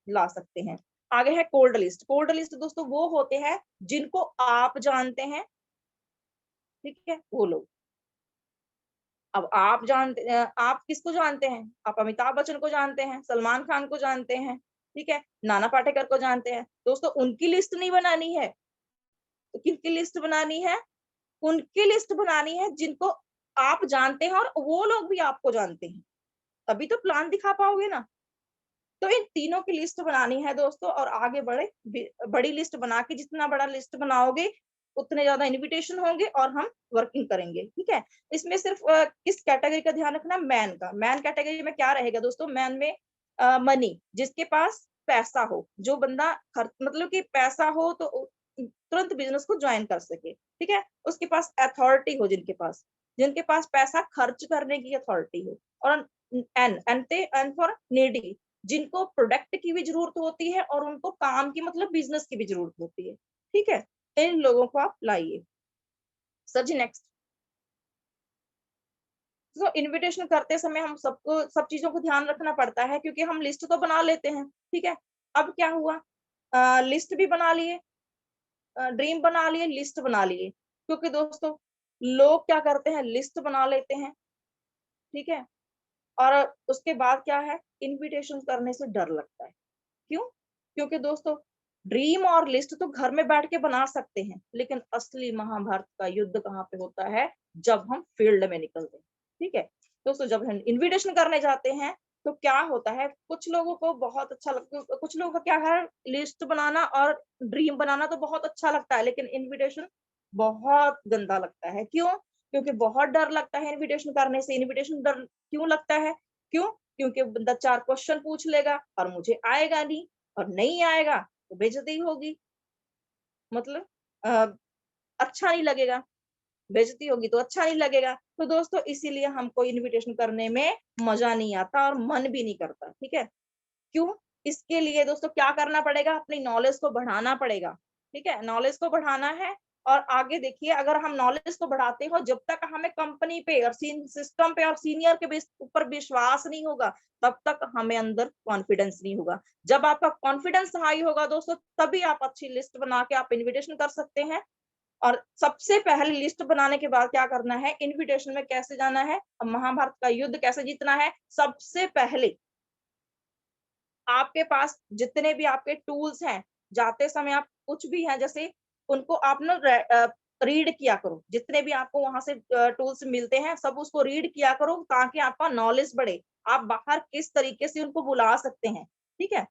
ला सकते हैं। आगे है कोल्ड लिस्ट। कोल्ड लिस्ट दोस्तों वो होते हैं जिनको आप जानते हैं, ठीक है, वो लोग। अब आप जानते आप किसको जानते हैं? आप अमिताभ बच्चन को जानते हैं, सलमान खान को जानते हैं, ठीक है, नाना पाटेकर को जानते हैं। दोस्तों उनकी लिस्ट नहीं बनानी है, तो किसकी लिस्ट बनानी है? उनकी लिस्ट बनानी है जिनको आप जानते हैं और वो लोग भी आपको जानते हैं, तभी तो प्लान दिखा पाओगे ना। तो इन तीनों की लिस्ट बनानी है दोस्तों, और आगे बड़ी लिस्ट बना के, जितना बड़ा लिस्ट बनाओगे उतने ज्यादा इनविटेशन होंगे और हम वर्किंग करेंगे, ठीक है। इसमें सिर्फ किस कैटेगरी का ध्यान रखना? मैन का। मैन कैटेगरी में क्या रहेगा दोस्तों? मैन में मनी, जिसके पास पैसा हो, जो बंदा मतलब कि पैसा हो तो तुरंत बिजनेस को ज्वाइन कर सके, ठीक है। उसके पास अथॉरिटी हो, जिनके पास पैसा खर्च करने की अथॉरिटी हो। और एन फॉर नीडी, जिनको प्रोडक्ट की भी जरूरत होती है और उनको काम की मतलब बिजनेस की भी जरूरत होती है, ठीक है। इन लोगों को आप लाइए। Sir ji next. तो इनविटेशन करते समय हम सबको सब चीजों को ध्यान रखना पड़ता है, क्योंकि हम लिस्ट तो बना लेते हैं, ठीक है। अब क्या हुआ, लिस्ट भी बना लिए, ड्रीम बना लिए, लिस्ट बना लिए। क्योंकि दोस्तों लोग क्या करते हैं, लिस्ट बना लेते हैं, ठीक है, और उसके बाद क्या है, इनविटेशन करने से डर लगता है। क्यों? क्योंकि दोस्तों ड्रीम और लिस्ट तो घर में बैठ के बना सकते हैं, लेकिन असली महाभारत का युद्ध कहाँ पे होता है? जब हम फील्ड में निकलते हैं, ठीक है। दोस्तों जब हम इनविटेशन करने जाते हैं तो क्या होता है, कुछ लोगों को बहुत अच्छा लगता है, कुछ लोगों का क्या है, लिस्ट बनाना और ड्रीम बनाना तो बहुत अच्छा लगता है, लेकिन इनविटेशन बहुत गंदा लगता है। क्यों? क्योंकि बहुत डर लगता है इनविटेशन करने से। इनविटेशन डर क्यों लगता है? क्यों? क्योंकि बंदा 4 क्वेश्चन पूछ लेगा और मुझे आएगा नहीं, और नहीं आएगा तो बेइज्जती होगी, मतलब अच्छा नहीं लगेगा, बेइज्जती होगी तो अच्छा नहीं लगेगा। तो दोस्तों इसीलिए हमको इनविटेशन करने में मजा नहीं आता और मन भी नहीं करता, ठीक है। क्यों? इसके लिए दोस्तों क्या करना पड़ेगा, अपनी नॉलेज को बढ़ाना पड़ेगा, ठीक है। नॉलेज को बढ़ाना है, और आगे देखिए, अगर हम नॉलेज को बढ़ाते हो, जब तक हमें कंपनी पे और सिस्टम पे और सीनियर के ऊपर विश्वास नहीं होगा, तब तक हमें अंदर कॉन्फिडेंस नहीं होगा। जब आपका कॉन्फिडेंस हाई होगा दोस्तों, तभी आप अच्छी लिस्ट बना के आप इनविटेशन कर सकते हैं। और सबसे पहले लिस्ट बनाने के बाद क्या करना है, इनविटेशन में कैसे जाना है, महाभारत का युद्ध कैसे जीतना है। सबसे पहले आपके पास जितने भी आपके टूल्स हैं, जाते समय आप कुछ भी है जैसे उनको आप ना रीड किया करो, जितने भी आपको वहां से टूल्स मिलते हैं सब उसको रीड किया करो, ताकि आपका नॉलेज बढ़े, आप बाहर किस तरीके से उनको बुला सकते हैं, ठीक है।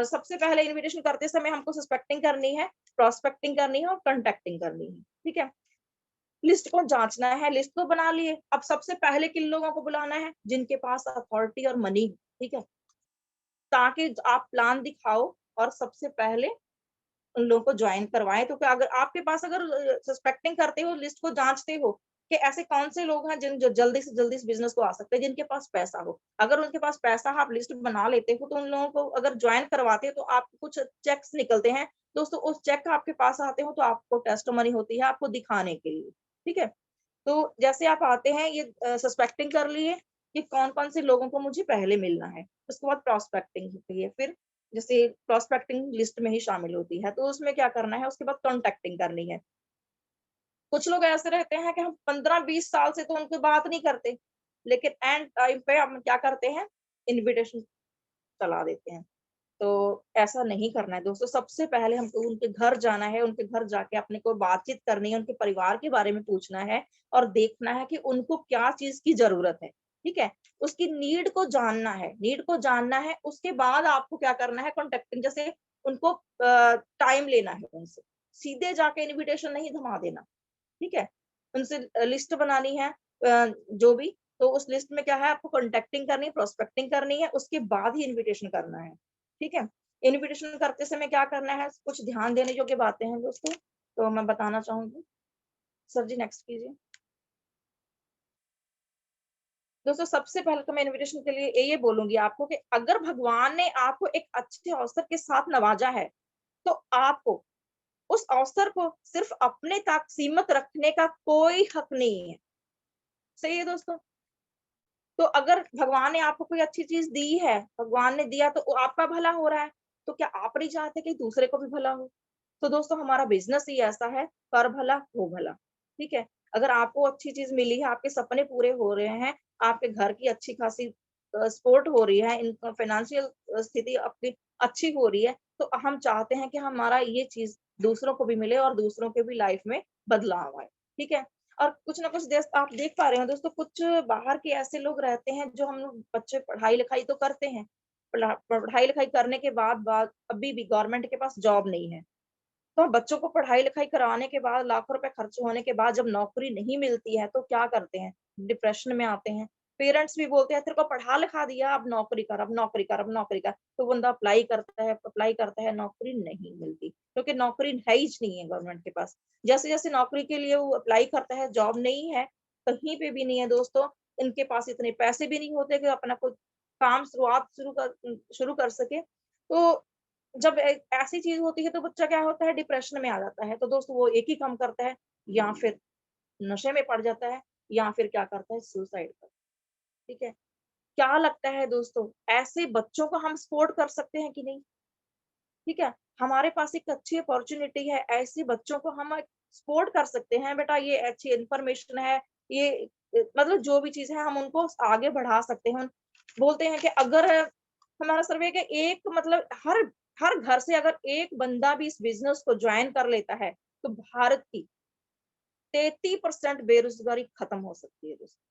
सबसे पहले इनविटेशन करते समय हमको सस्पेक्टिंग करनी है, प्रोस्पेक्टिंग करनी है और कंटेक्टिंग करनी है, ठीक है। लिस्ट को जांचना है, लिस्ट तो बना लिए, अब सबसे पहले किन लोगों को बुलाना है, जिनके पास अथॉरिटी और मनी, ठीक है, ताकि आप प्लान दिखाओ और सबसे पहले उन लोगों को ज्वाइन करवाएं। तो क्या, अगर आपके पास अगर सस्पेक्टिंग करते हो, लिस्ट को जांचते हो कि ऐसे कौन से लोग हैं जिन जो जल्दी से जल्दी इस बिजनेस को आ सकते हैं, जिनके पास पैसा हो, अगर उनके पास पैसा आप लिस्ट बना लेते हो, तो उन लोगों को अगर ज्वाइन करवाते हो तो आपको कुछ चेक्स निकलते हैं दोस्तों, उस चेक आपके पास आते हो तो आपको टेस्ट मनी होती है आपको दिखाने के लिए, ठीक है। तो जैसे आप आते हैं, ये सस्पेक्टिंग कर लिए कि कौन कौन से लोगों को मुझे पहले मिलना है, उसके बाद प्रोस्पेक्टिंग होती है, फिर जैसे प्रोस्पेक्टिंग लिस्ट में ही शामिल होती है, तो उसमें क्या करना है, उसके बाद कॉन्टेक्टिंग करनी है। कुछ लोग ऐसे रहते हैं कि हम 15-20 साल से तो उनकी बात नहीं करते, लेकिन एंड टाइम पे हम क्या करते हैं, इनविटेशन चला देते हैं। तो ऐसा नहीं करना है दोस्तों। सबसे पहले हमको उनके घर जाना है, उनके घर जाके अपने को बातचीत करनी है, उनके परिवार के बारे में पूछना है और देखना है कि उनको क्या चीज की जरूरत है, ठीक है। उसकी नीड को जानना है, नीड को जानना है, उसके बाद आपको क्या करना है, कॉन्टेक्टिंग, जैसे उनको टाइम लेना है उनसे, सीधे जाके इनविटेशन नहीं थमा देना, ठीक है। उनसे लिस्ट बनानी है, जो भी, तो उस लिस्ट में क्या है, आपको कॉन्टेक्टिंग करनी है, प्रोस्पेक्टिंग करनी है, उसके बाद ही इनविटेशन करना है, ठीक है। इनविटेशन करते समय क्या करना है, कुछ ध्यान देने योग्य बातें हैं दोस्तों, तो मैं बताना चाहूंगी। सर जी नेक्स्ट कीजिए। दोस्तों सबसे पहले तो मैं इनविटेशन के लिए ये बोलूंगी आपको कि अगर भगवान ने आपको एक अच्छे अवसर के साथ नवाजा है, तो आपको उस अवसर को सिर्फ अपने तक सीमित रखने का कोई हक नहीं है। सही है दोस्तों। तो अगर भगवान ने आपको कोई अच्छी चीज दी है, भगवान ने दिया तो आपका भला हो रहा है, तो क्या आप नहीं चाहते कि दूसरे को भी भला हो? तो दोस्तों हमारा बिजनेस ही ऐसा है, कर भला हो भला। ठीक है, अगर आपको अच्छी चीज मिली है, आपके सपने पूरे हो रहे हैं, आपके घर की अच्छी खासी सपोर्ट हो रही है, इनका फाइनेंशियल स्थिति आपकी अच्छी हो रही है, तो हम चाहते हैं कि हमारा ये चीज दूसरों को भी मिले और दूसरों के भी लाइफ में बदलाव आए। ठीक है, और कुछ ना कुछ देश आप देख पा रहे हो दोस्तों, कुछ बाहर के ऐसे लोग रहते हैं जो हम लोग बच्चे पढ़ाई लिखाई तो करते हैं, पढ़ाई लिखाई करने के बाद अभी भी गवर्नमेंट के पास जॉब नहीं है। तो बच्चों को पढ़ाई लिखाई कराने के बाद लाखों रुपए खर्च होने के बाद जब नौकरी नहीं मिलती है तो क्या करते हैं? डिप्रेशन में आते हैं। पेरेंट्स भी बोलते हैं तेरे को पढ़ा लिखा दिया, अब नौकरी कर, अब नौकरी कर, अब नौकरी कर। तो बंदा अप्लाई करता है, नौकरी नहीं मिलती क्योंकि नौकरी है ही नहीं है गवर्नमेंट के पास। जैसे जैसे नौकरी के लिए वो अप्लाई करता है, जॉब नहीं है, कहीं पे भी नहीं है दोस्तों। इनके पास इतने पैसे भी नहीं होते कि अपना कोई काम शुरू कर सके। तो जब ऐसी चीज होती है तो बच्चा क्या होता है, डिप्रेशन में आ जाता है। तो दोस्तों वो एक ही काम करता है, या फिर नशे में पड़ जाता है, या फिर क्या करता है, सुसाइड कर। ठीक है, क्या लगता है दोस्तों, ऐसे बच्चों को हम सपोर्ट कर सकते हैं कि नहीं? ठीक है, हमारे पास एक अच्छी अपॉर्चुनिटी है, ऐसे बच्चों को हम सपोर्ट कर सकते हैं, बेटा ये अच्छी इंफॉर्मेशन है, ये मतलब जो भी चीज है हम उनको आगे बढ़ा सकते हैं। बोलते हैं कि अगर हमारा सर्वे के एक मतलब हर हर घर से अगर एक बंदा भी इस बिजनेस को ज्वाइन कर लेता है तो भारत की 33% बेरोजगारी खत्म हो सकती है दोस्तों।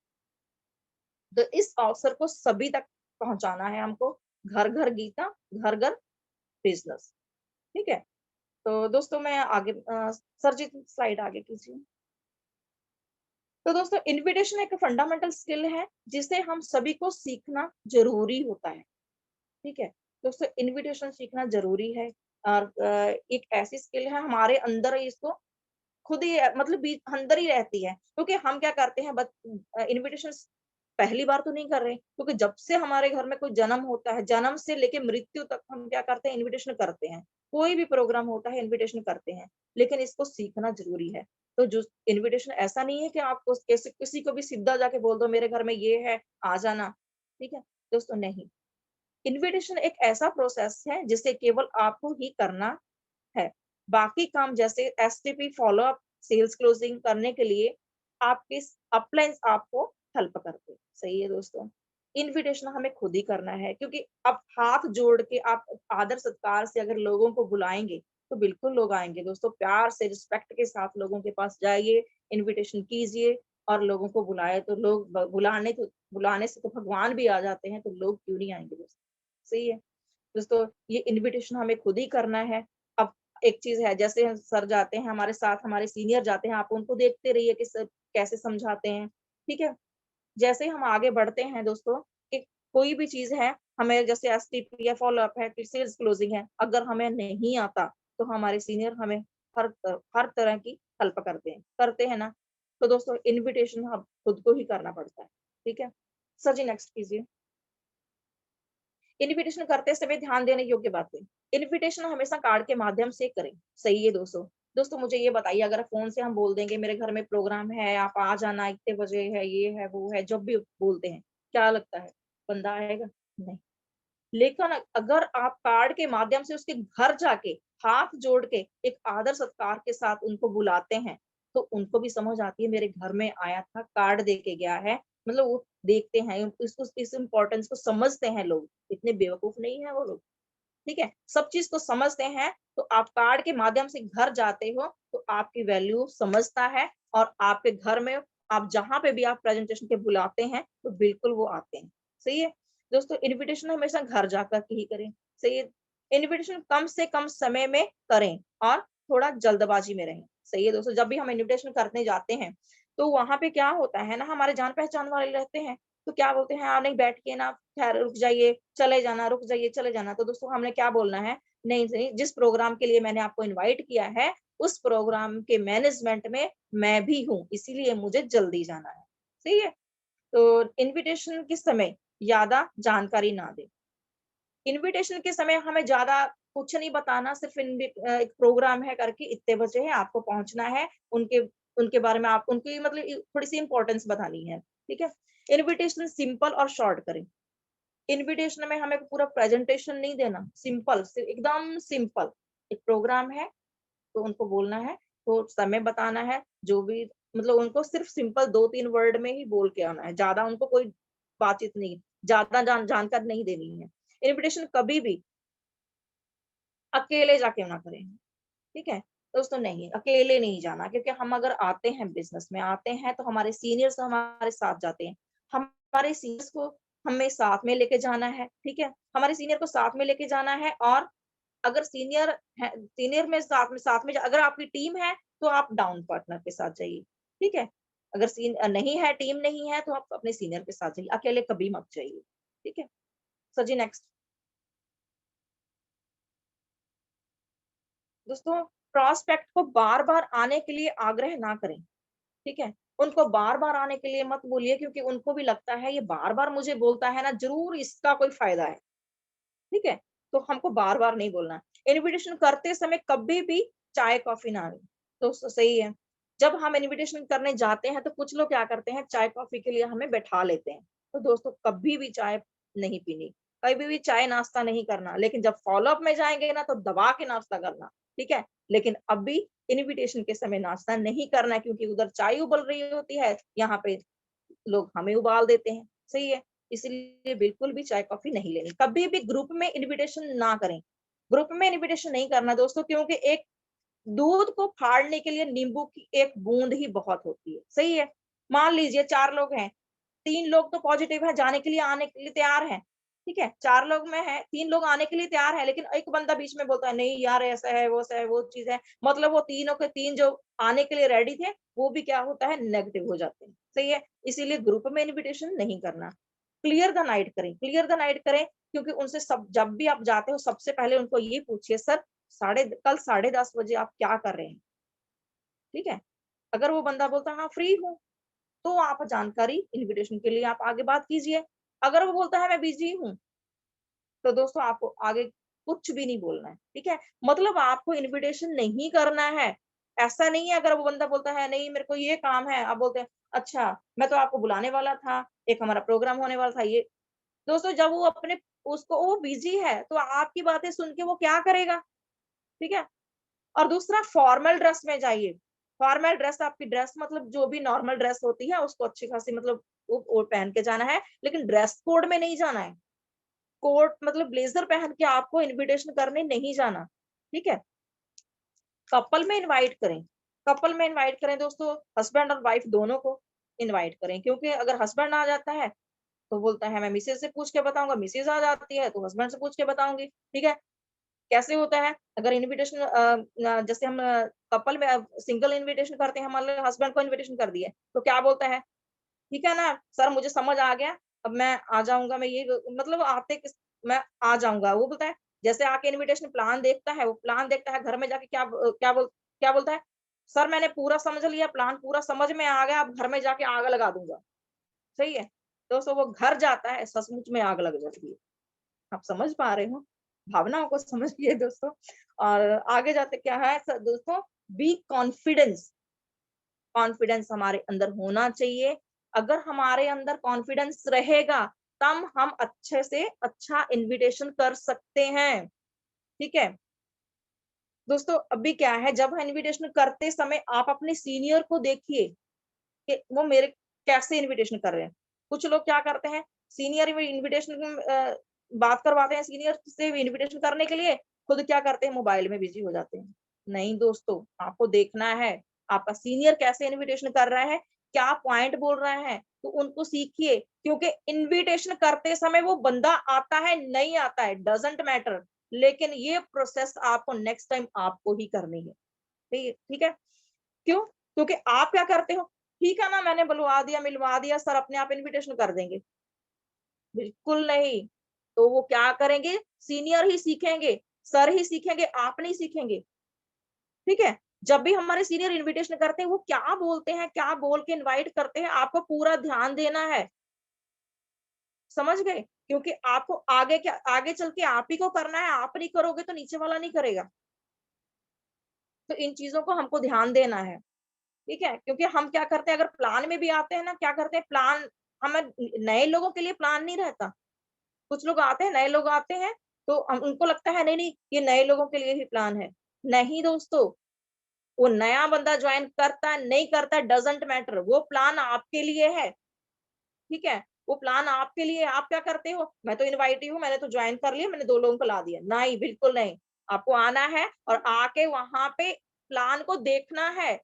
तो इस अवसर को सभी तक पहुंचाना है हमको, घर घर गीता, घर घर बिजनेस। ठीक है, तो दोस्तों मैं आगे सरजीत स्लाइड आगे कीजिए। तो दोस्तों इन्विटेशन एक फंडामेंटल स्किल है जिसे हम सभी को सीखना जरूरी होता है। ठीक है, दोस्तों इन्विटेशन सीखना जरूरी है, और एक ऐसी स्किल है हमारे अंदर ही, इसको खुद ही मतलब अंदर ही रहती है। क्योंकि हम क्या करते हैं, इन्विटेशन पहली बार तो नहीं कर रहे, क्योंकि जब से हमारे घर में कोई जन्म होता है, जन्म से लेके मृत्यु तक हम क्या करते हैं, इन्विटेशन करते हैं। कोई भी प्रोग्राम होता है इन्विटेशन करते हैं, लेकिन इसको सीखना जरूरी है। तो जो इन्विटेशन ऐसा नहीं है कि आपको किसी को भी सीधा जाके बोल दो मेरे घर में ये है, आ जाना। ठीक है दोस्तों, नहीं, इन्विटेशन एक ऐसा प्रोसेस है जिसे केवल आपको ही करना है। बाकी काम जैसे STP, follow up, sales closing करने के लिए आपके अपलाइंस आपको हेल्प करते हैं। सही है दोस्तों, इन्विटेशन हमें खुद ही करना है, क्योंकि अब हाथ जोड़ के आप आदर सत्कार से अगर लोगों को बुलाएंगे तो बिल्कुल लोग आएंगे दोस्तों। प्यार से, रिस्पेक्ट के साथ लोगों के पास जाइए, इन्विटेशन कीजिए और लोगों को बुलाए। तो लोग बुलाने से तो भगवान भी आ जाते हैं, तो लोग क्यों नहीं आएंगे दोस्तों? सही है दोस्तों, ये इन्विटेशन हमें खुद ही करना है। अब एक चीज है, जैसे हम सर जाते हैं हमारे साथ, हमारे सीनियर जाते हैं, आप उनको देखते रहिए कि सर कैसे समझाते हैं। ठीक है, जैसे हम आगे बढ़ते हैं दोस्तों, कि कोई भी चीज है, हमें जैसे एसटीपी है, फॉलो अप है, सेल्स क्लोजिंग है, अगर हमें नहीं आता तो हमारे सीनियर हमें हर तरह की हेल्प करते हैं ना। तो दोस्तों इन्विटेशन हम खुद को ही करना पड़ता है। ठीक है सर जी, नेक्स्ट कीजिए। इन्विटेशन करते समय ध्यान देने योग्य बातें। इन्विटेशन हमेशा कार्ड के माध्यम से करें। सही है दोस्तों। दोस्तों मुझे ये बताइए, अगर फोन से हम बोल देंगे मेरे घर में प्रोग्राम है, आप आ जाना, इतने बजे है, ये है, वो है, जब भी बोलते हैं, क्या लगता है बंदा आएगा? नहीं। लेकिन अगर आप कार्ड के माध्यम से उसके घर जाके हाथ जोड़ के एक आदर सत्कार के साथ उनको बुलाते हैं, तो उनको भी समझ आती है मेरे घर में आया था, कार्ड दे के गया है। मतलब वो देखते हैं, इस इम्पोर्टेंस को समझते हैं लोग, इतने बेवकूफ नहीं है वो लोग। ठीक है, सब चीज को समझते हैं। तो आप कार्ड के माध्यम से घर जाते हो तो आपकी वैल्यू समझता है, और आपके घर में आप जहां पे भी आप प्रेजेंटेशन के बुलाते हैं तो बिल्कुल वो आते हैं। सही है दोस्तों, इन्विटेशन हमेशा घर जाकर के ही करें। सही है, इन्विटेशन कम से कम समय में करें और थोड़ा जल्दबाजी में रहें। सही है दोस्तों, जब भी हम इन्विटेशन करने जाते हैं तो वहां पे क्या होता है ना, हमारे जान पहचान वाले रहते हैं, तो क्या बोलते हैं, हाँ नहीं बैठिए ना, खैर रुक जाइए, चले जाना, रुक जाइए, चले जाना। तो दोस्तों हमने क्या बोलना है, नहीं नहीं, जिस प्रोग्राम के लिए मैंने आपको इनवाइट किया है उस प्रोग्राम के मैनेजमेंट में मैं भी हूँ, इसीलिए मुझे जल्दी जाना है। सही है, तो इनविटेशन के समय ज्यादा जानकारी ना दे। इनविटेशन के समय हमें ज्यादा कुछ नहीं बताना, सिर्फ एक प्रोग्राम है करके इतने बजे है आपको पहुंचना है, उनके उनके बारे में आप उनकी मतलब थोड़ी सी इंपॉर्टेंस बतानी है। ठीक है, इनविटेशन सिंपल और शॉर्ट करें। इनविटेशन में हमें पूरा प्रेजेंटेशन नहीं देना, सिंपल, एकदम सिंपल। एक प्रोग्राम है तो उनको बोलना है, तो समय बताना है, जो भी मतलब उनको सिर्फ सिंपल 2-3 वर्ड में ही बोल के आना है, ज्यादा उनको कोई बातचीत नहीं, ज्यादा जानकारी नहीं देनी है। इनविटेशन कभी भी अकेले जाके ना करें, ठीक है दोस्तों, नहीं अकेले नहीं जाना, क्योंकि हम अगर आते हैं बिजनेस में आते हैं तो हमारे सीनियर्स हमारे साथ जाते हैं, हमारे सीनियर्स को हमें साथ में लेके जाना है, ठीक है, हमारे सीनियर को साथ में लेके जाना है। और अगर सीनियर है, सीनियर में साथ में अगर आपकी टीम है तो आप डाउन पार्टनर के साथ जाइए, ठीक है। अगर नहीं है, टीम नहीं है, तो आप अपने सीनियर के साथ जाइए, अकेले कभी मत जाइए, ठीक है। सो जी नेक्स्ट दोस्तों, प्रॉस्पेक्ट को बार बार आने के लिए आग्रह ना करें, ठीक है। उनको बार बार आने के लिए मत बोलिए, क्योंकि उनको भी लगता है ये बार बार मुझे बोलता है ना, जरूर इसका कोई फायदा है, ठीक है। तो हमको बार बार नहीं बोलना। इनविटेशन करते समय कभी भी चाय कॉफी ना लें, तो सही है। जब हम इनविटेशन करने जाते हैं तो कुछ लोग क्या करते हैं, चाय कॉफी के लिए हमें बैठा लेते हैं, तो दोस्तों कभी भी चाय नहीं पीनी, कभी भी चाय नाश्ता नहीं करना, लेकिन जब फॉलोअप में जाएंगे ना तो दबा के नाश्ता करना, ठीक है। लेकिन अभी इनविटेशन के समय नाश्ता नहीं करना, क्योंकि उधर चाय उबल रही होती है, यहाँ पे लोग हमें उबाल देते हैं, सही है। इसलिए बिल्कुल भी चाय कॉफी नहीं लेनी। कभी भी ग्रुप में इनविटेशन ना करें, ग्रुप में इनविटेशन नहीं करना दोस्तों, क्योंकि एक दूध को फाड़ने के लिए नींबू की एक बूंद ही बहुत होती है, सही है। मान लीजिए 4 लोग हैं, 3 लोग तो पॉजिटिव है, जाने के लिए आने के लिए तैयार हैं, ठीक है। 4 लोग में है, 3 लोग आने के लिए तैयार है, लेकिन एक बंदा बीच में बोलता है नहीं यार ऐसा है, वो चीज है, मतलब वो तीनों के 3 जो आने के लिए रेडी थे वो भी क्या होता है, नेगेटिव हो जाते हैं, सही है। इसीलिए ग्रुप में इनविटेशन नहीं करना। क्लियर द नाइट करें, क्लियर द नाइट करें, क्योंकि उनसे सब जब भी आप जाते हो सबसे पहले उनको ये पूछिए, सर कल 10:30 बजे आप क्या कर रहे हैं, ठीक है। अगर वो बंदा बोलता है हाँ फ्री हूँ, तो आप जानकारी इनविटेशन के लिए आप आगे बात कीजिए। अगर वो बोलता है मैं बिजी हूँ, तो दोस्तों आपको आगे कुछ भी नहीं बोलना है, ठीक है। मतलब आपको इनविटेशन नहीं करना है, ऐसा नहीं है। अगर वो बंदा बोलता है नहीं मेरे को ये काम है, आप बोलते हैं अच्छा मैं तो आपको बुलाने वाला था, एक हमारा प्रोग्राम होने वाला था ये, दोस्तों जब वो अपने उसको वो बिजी है तो आपकी बातें सुन के वो क्या करेगा, ठीक है। और दूसरा फॉर्मल ड्रेस में जाइए। फॉर्मल ड्रेस आपकी ड्रेस मतलब जो भी नॉर्मल ड्रेस होती है उसको अच्छी खासी मतलब वो पहन के जाना है, लेकिन ड्रेस कोड में नहीं जाना है। कोट मतलब ब्लेजर पहन के आपको इनविटेशन करने नहीं जाना, ठीक है। कपल में इनवाइट करें, कपल में इनवाइट करें दोस्तों, हस्बैंड और वाइफ दोनों को इनवाइट करें, क्योंकि अगर हस्बैंड आ जाता है तो बोलता है मैं मिसेज से पूछ के बताऊंगा, मिसेज आ जाती है तो हस्बैंड से पूछ के बताऊंगी, ठीक है। कैसे होता है, अगर इनविटेशन जैसे हम कपल में सिंगल इनविटेशन करते हैं, हमारे हस्बैंड को इनविटेशन कर दिया तो क्या बोलता है, ठीक है ना सर मुझे समझ आ गया, अब मैं आ जाऊंगा, मैं ये मतलब मैं आ जाऊंगा, वो बोलता है। जैसे आके इनविटेशन प्लान देखता है, वो प्लान देखता है, घर में जाके क्या बोलता है, सर मैंने पूरा समझ लिया, प्लान पूरा समझ में आ गया, अब घर में जाके आग लगा दूंगा, सही है। दोस्तों वो घर जाता है सचमुच में आग लग जाती है, आप समझ पा रहे हो, भावनाओं को समझिए दोस्तों। और आगे जाते क्या है दोस्तों, बी कॉन्फिडेंस, कॉन्फिडेंस हमारे अंदर होना चाहिए। अगर हमारे अंदर कॉन्फिडेंस रहेगा तब हम अच्छे से अच्छा इनविटेशन कर सकते हैं, ठीक है। दोस्तों अभी क्या है, जब इनविटेशन करते समय आप अपने सीनियर को देखिए कि वो मेरे कैसे इनविटेशन कर रहे हैं। कुछ लोग क्या करते हैं, सीनियर इनविटेशन बात करवाते हैं सीनियर से इनविटेशन करने के लिए, खुद क्या करते हैं, मोबाइल में बिजी हो जाते हैं। नहीं दोस्तों, आपको देखना है आपका सीनियर कैसे इनविटेशन कर रहा है, क्या पॉइंट बोल रहा है, तो उनको सीखिए, क्योंकि इनविटेशन करते समय वो बंदा आता है नहीं आता है डजंट मैटर, लेकिन ये प्रोसेस आपको नेक्स्ट टाइम आपको ही करनी है, ठीक है। क्यों, क्योंकि आप क्या करते हो, ठीक है ना मैंने बुलवा दिया मिलवा दिया, सर अपने आप इनविटेशन कर देंगे, बिल्कुल नहीं। तो वो क्या करेंगे, सीनियर ही सीखेंगे, सर ही सीखेंगे, आप नहीं सीखेंगे, ठीक है। जब भी हमारे सीनियर इनविटेशन करते हैं वो क्या बोलते हैं, क्या बोल के इनवाइट करते हैं, आपको पूरा ध्यान देना है, समझ गए। क्योंकि आपको आगे चल के आप ही को करना है, आप नहीं करोगे तो नीचे वाला नहीं करेगा। तो इन चीजों को हमको ध्यान देना है, ठीक है। क्योंकि हम क्या करते हैं, अगर प्लान में भी आते हैं ना, क्या करते हैं, प्लान हमें नए लोगों के लिए प्लान नहीं रहता। कुछ लोग आते हैं, नए लोग आते हैं तो उनको लगता है नहीं नहीं ये नए लोगों के लिए ही प्लान है। नहीं दोस्तों, वो नया बंदा ज्वाइन करता है नहीं करता है डजंट मैटर, वो प्लान आपके लिए है। ठीक है, वो प्लान आपके लिए। आप क्या करते हो, मैं तो इनवाइट ही हूँ, मैंने तो ज्वाइन कर लिया, मैंने 2 लोगों को ला दिया। नहीं, बिल्कुल नहीं। आपको आना है और आके वहां पे प्लान को देखना है।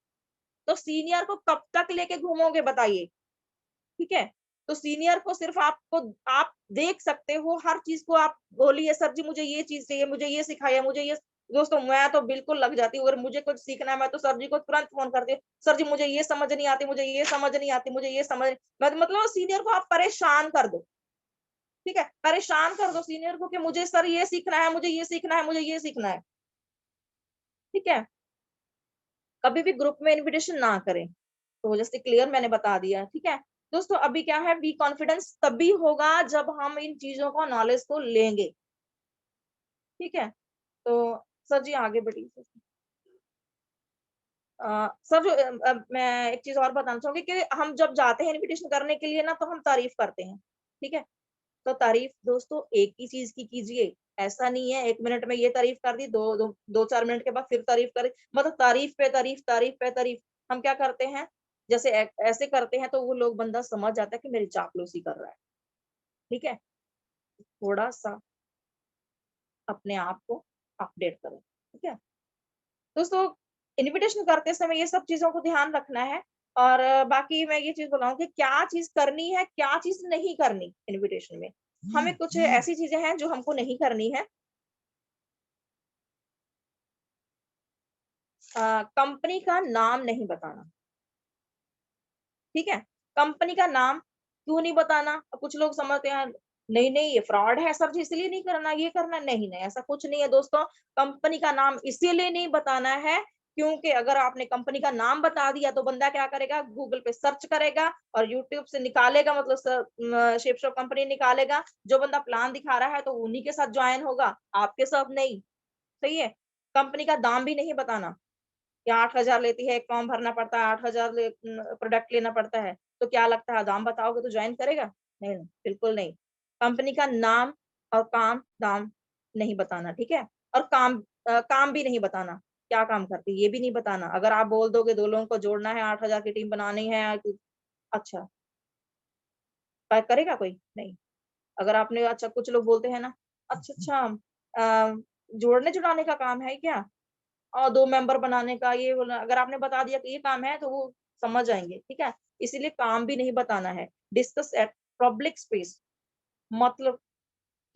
तो सीनियर को कब तक लेके घूमोगे बताइए? ठीक है, तो सीनियर को सिर्फ आप देख सकते हो, हर चीज को आप बोलिए सर जी मुझे ये चीज चाहिए, मुझे ये सिखाइए, मुझे ये। दोस्तों मैं तो बिल्कुल लग जाती हूँ, अगर मुझे कुछ सीखना है मैं तो सर जी को तुरंत फोन करती हूँ, सर जी मुझे ये समझ नहीं आती, मुझे ये समझ नहीं आती, मुझे ये समझ। मतलब सीनियर को आप परेशान कर दो। ठीक है, परेशान कर दो सीनियर को कि मुझे सर ये सीखना है, मुझे ये सीखना है, मुझे ये सीखना है। ठीक है, कभी भी ग्रुप में इन्विटेशन ना करें। तो जैसे क्लियर मैंने बता दिया। ठीक है दोस्तों, अभी क्या है, बी कॉन्फिडेंस तभी होगा जब हम इन चीजों को नॉलेज को लेंगे। ठीक है, तो सर जी आगे बढ़िए। सर जो मैं एक चीज और बताना चाहूंगी कि हम जब जाते हैं इनविटेशन करने के लिए ना तो हम तारीफ करते हैं। ठीक है, तो तारीफ दोस्तों एक ही चीज की कीजिए। ऐसा नहीं है 1 मिनट में ये तारीफ कर दी, दो 4 मिनट के बाद फिर तारीफ करी, मतलब तारीफ पे तारीफ, तारीफ पे तारीफ। हम क्या करते हैं, जैसे ऐसे करते हैं तो वो लोग बंदा समझ जाता है कि मेरी चापलूसी कर रहा है। ठीक है, थोड़ा सा अपने आप को अपडेट करें। ठीक है दोस्तों, इन्विटेशन करते समय ये सब चीजों को ध्यान रखना है। और बाकी मैं ये चीज बताऊं कि क्या चीज करनी है, क्या चीज नहीं करनी इन्विटेशन में। हमें कुछ ऐसी चीजें हैं जो हमको नहीं करनी है। कंपनी का नाम नहीं बताना। ठीक है, कंपनी का नाम क्यों नहीं बताना? कुछ लोग समझते हैं नहीं नहीं ये फ्रॉड है सर जी इसलिए नहीं करना, ये करना। नहीं नहीं, ऐसा कुछ नहीं है दोस्तों। कंपनी का नाम इसीलिए नहीं बताना है क्योंकि अगर आपने कंपनी का नाम बता दिया तो बंदा क्या करेगा, गूगल पे सर्च करेगा और यूट्यूब से निकालेगा, मतलब शेप शॉप कंपनी निकालेगा। जो बंदा प्लान दिखा रहा है तो उन्हीं के साथ ज्वाइन होगा, आपके साथ नहीं। सही है, कंपनी का दाम भी नहीं बताना कि 8,000 लेती है, एक फॉर्म भरना पड़ता है, 8,000 प्रोडक्ट लेना पड़ता है। तो क्या लगता है दाम बताओगे तो ज्वाइन करेगा? नहीं, नहीं, बिल्कुल नहीं। कंपनी का नाम और काम दाम नहीं बताना। ठीक है, और काम भी नहीं बताना, क्या काम करती है ये भी नहीं बताना। अगर आप बोल दोगे 2 लोगों को जोड़ना है, 8,000 की टीम बनानी है, अच्छा करेगा कोई? नहीं। अगर आपने, अच्छा कुछ लोग बोलते हैं ना, अच्छा अ, जोड़ने जुड़ाने का काम है क्या, और 2 मेंबर बनाने का, ये बोला अगर आपने बता दिया कि ये काम है तो वो समझ जाएंगे। ठीक है, इसीलिए काम भी नहीं बताना है। डिस्कस एट पब्लिक स्पेस, मतलब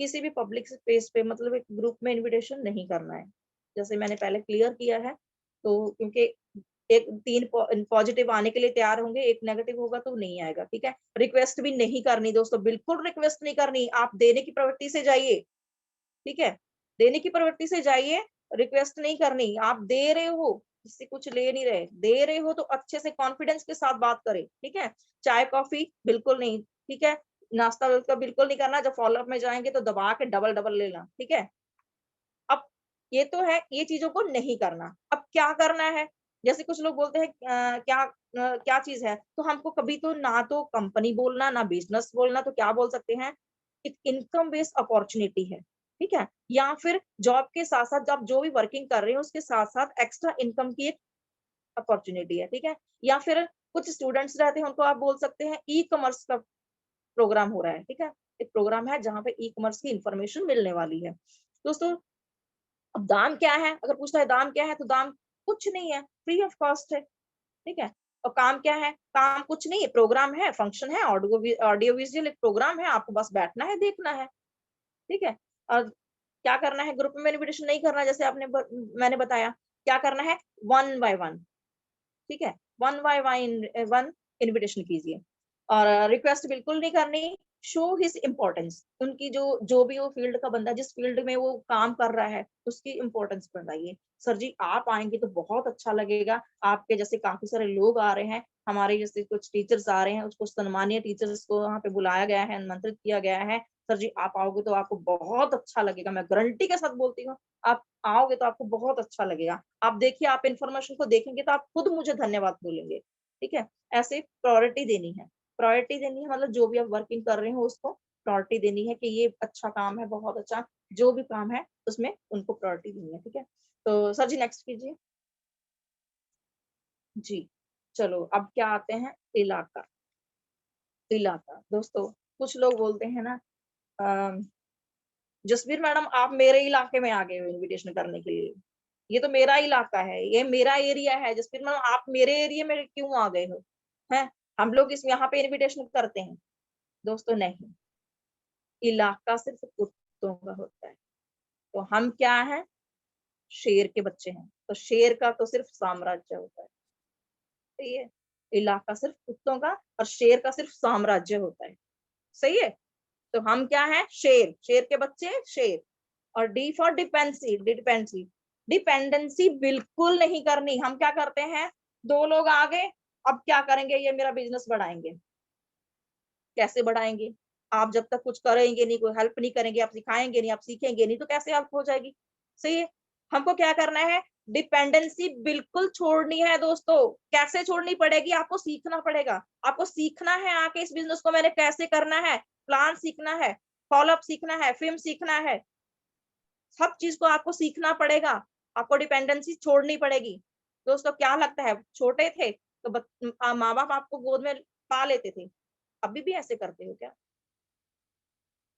किसी भी पब्लिक स्पेस पे, मतलब एक ग्रुप में इनविटेशन नहीं करना है। जैसे मैंने पहले क्लियर किया है। तो क्योंकि एक 3 पॉजिटिव आने के लिए तैयार होंगे, एक नेगेटिव होगा तो नहीं आएगा। ठीक है, रिक्वेस्ट भी नहीं करनी दोस्तों, बिल्कुल रिक्वेस्ट नहीं करनी। आप देने की प्रवृत्ति से जाइए। ठीक है, देने की प्रवृत्ति से जाइए, रिक्वेस्ट नहीं करनी। आप दे रहे हो, किसी कुछ ले नहीं रहे, दे रहे हो तो अच्छे से कॉन्फिडेंस के साथ बात करें। ठीक है, चाय कॉफी बिल्कुल नहीं। ठीक है, नाश्ता वास्ता बिल्कुल नहीं करना। जब फॉलोअप में जाएंगे तो दबा के डबल डबल लेना। ठीक है, अब ये तो है, ये चीजों को नहीं करना। अब क्या करना है, जैसे कुछ लोग बोलते हैं क्या चीज है, तो हमको कभी तो ना तो कंपनी बोलना ना बिजनेस बोलना, तो क्या बोल सकते हैं, एक इनकम बेस्ड अपॉर्चुनिटी है। ठीक है, या फिर जॉब के साथ साथ आप जो भी वर्किंग कर रहे हो उसके साथ साथ एक्स्ट्रा इनकम की एक अपॉर्चुनिटी है। ठीक है, या फिर कुछ स्टूडेंट्स रहते हैं उनको आप बोल सकते हैं ई कॉमर्स का प्रोग्राम हो रहा है। ठीक है, एक प्रोग्राम है जहाँ पे ई कॉमर्स की इंफॉर्मेशन मिलने वाली है। दोस्तों, अब दाम क्या है, अगर पूछता है दाम क्या है, तो दाम कुछ नहीं है, फ्री ऑफ कॉस्ट है। ठीक है, और काम क्या है, काम कुछ नहीं है, प्रोग्राम है, फंक्शन है, ऑडियो विजुअल एक प्रोग्राम है, आपको बस बैठना है, देखना है। ठीक है, और क्या करना है, ग्रुप में इन्विटेशन नहीं करना, जैसे मैंने बताया। क्या करना है, वन बाय वन। ठीक है, वन बाय वन इन्विटेशन कीजिए। और रिक्वेस्ट बिल्कुल नहीं करनी। शो हिज इम्पोर्टेंस, उनकी जो भी वो फील्ड का बंदा, जिस फील्ड में वो काम कर रहा है उसकी इम्पोर्टेंस बताइए। सर जी आप आएंगे तो बहुत अच्छा लगेगा, आपके जैसे काफी सारे लोग आ रहे हैं, हमारे जैसे कुछ टीचर्स आ रहे हैं, उसको सम्मानीय टीचर्स को वहाँ पे बुलाया गया है, आमंत्रित किया गया है। सर जी आप आओगे तो आपको बहुत अच्छा लगेगा, मैं गारंटी के साथ बोलती हूँ। आप आओगे तो आपको बहुत अच्छा लगेगा। आप देखिए, आप इन्फॉर्मेशन को देखेंगे तो आप खुद मुझे धन्यवाद बोलेंगे। ठीक है, ऐसे प्रायोरिटी देनी है। प्रायोरिटी देनी है, मतलब जो भी आप वर्किंग कर रहे हो उसको प्रायोरिटी देनी है कि ये अच्छा काम है, बहुत अच्छा, जो भी काम है उसमें उनको प्रायोरिटी देनी है। ठीक है, तो सर जी नेक्स्ट कीजिए जी। चलो अब क्या आते हैं, इलाका। इलाका दोस्तों, कुछ लोग बोलते हैं ना, जसवीर मैडम आप मेरे इलाके में आ गए हो इनविटेशन करने के लिए, ये तो मेरा इलाका है, ये मेरा एरिया है, जसवीर मैडम आप मेरे एरिया में क्यों आ गए हो, हैं? हम लोग इस यहाँ पे इनविटेशन करते हैं। दोस्तों नहीं, इलाका सिर्फ कुत्तों का होता है। तो हम क्या है, शेर के बच्चे हैं, तो शेर का तो सिर्फ साम्राज्य होता है। सही है, इलाका सिर्फ कुत्तों का और शेर का सिर्फ साम्राज्य होता है। सही है, तो हम क्या है, शेर, शेर के बच्चे शेर। और D for dependency, dependency, dependency बिल्कुल नहीं करनी। हम क्या करते हैं, दो लोग आ गए, अब क्या करेंगे, ये मेरा बिजनेस बढ़ाएंगे। कैसे बढ़ाएंगे, आप जब तक कुछ करेंगे नहीं, कोई हेल्प नहीं करेंगे, आप सिखाएंगे नहीं, आप सीखेंगे नहीं, तो कैसे हेल्प हो जाएगी। सही है, हमको क्या करना है, डिपेंडेंसी बिल्कुल छोड़नी है दोस्तों। कैसे छोड़नी पड़ेगी, आपको सीखना पड़ेगा। आपको सीखना है आके इस बिजनेस को मैंने कैसे करना है, प्लान सीखना है, फॉलोअप सीखना है, फिल्म सीखना है, सब चीज को आपको सीखना पड़ेगा। आपको डिपेंडेंसी छोड़नी पड़ेगी। दोस्तों क्या लगता है, छोटे थे तो माँ बाप आपको गोद में पा लेते थे, अभी भी ऐसे करते हो क्या,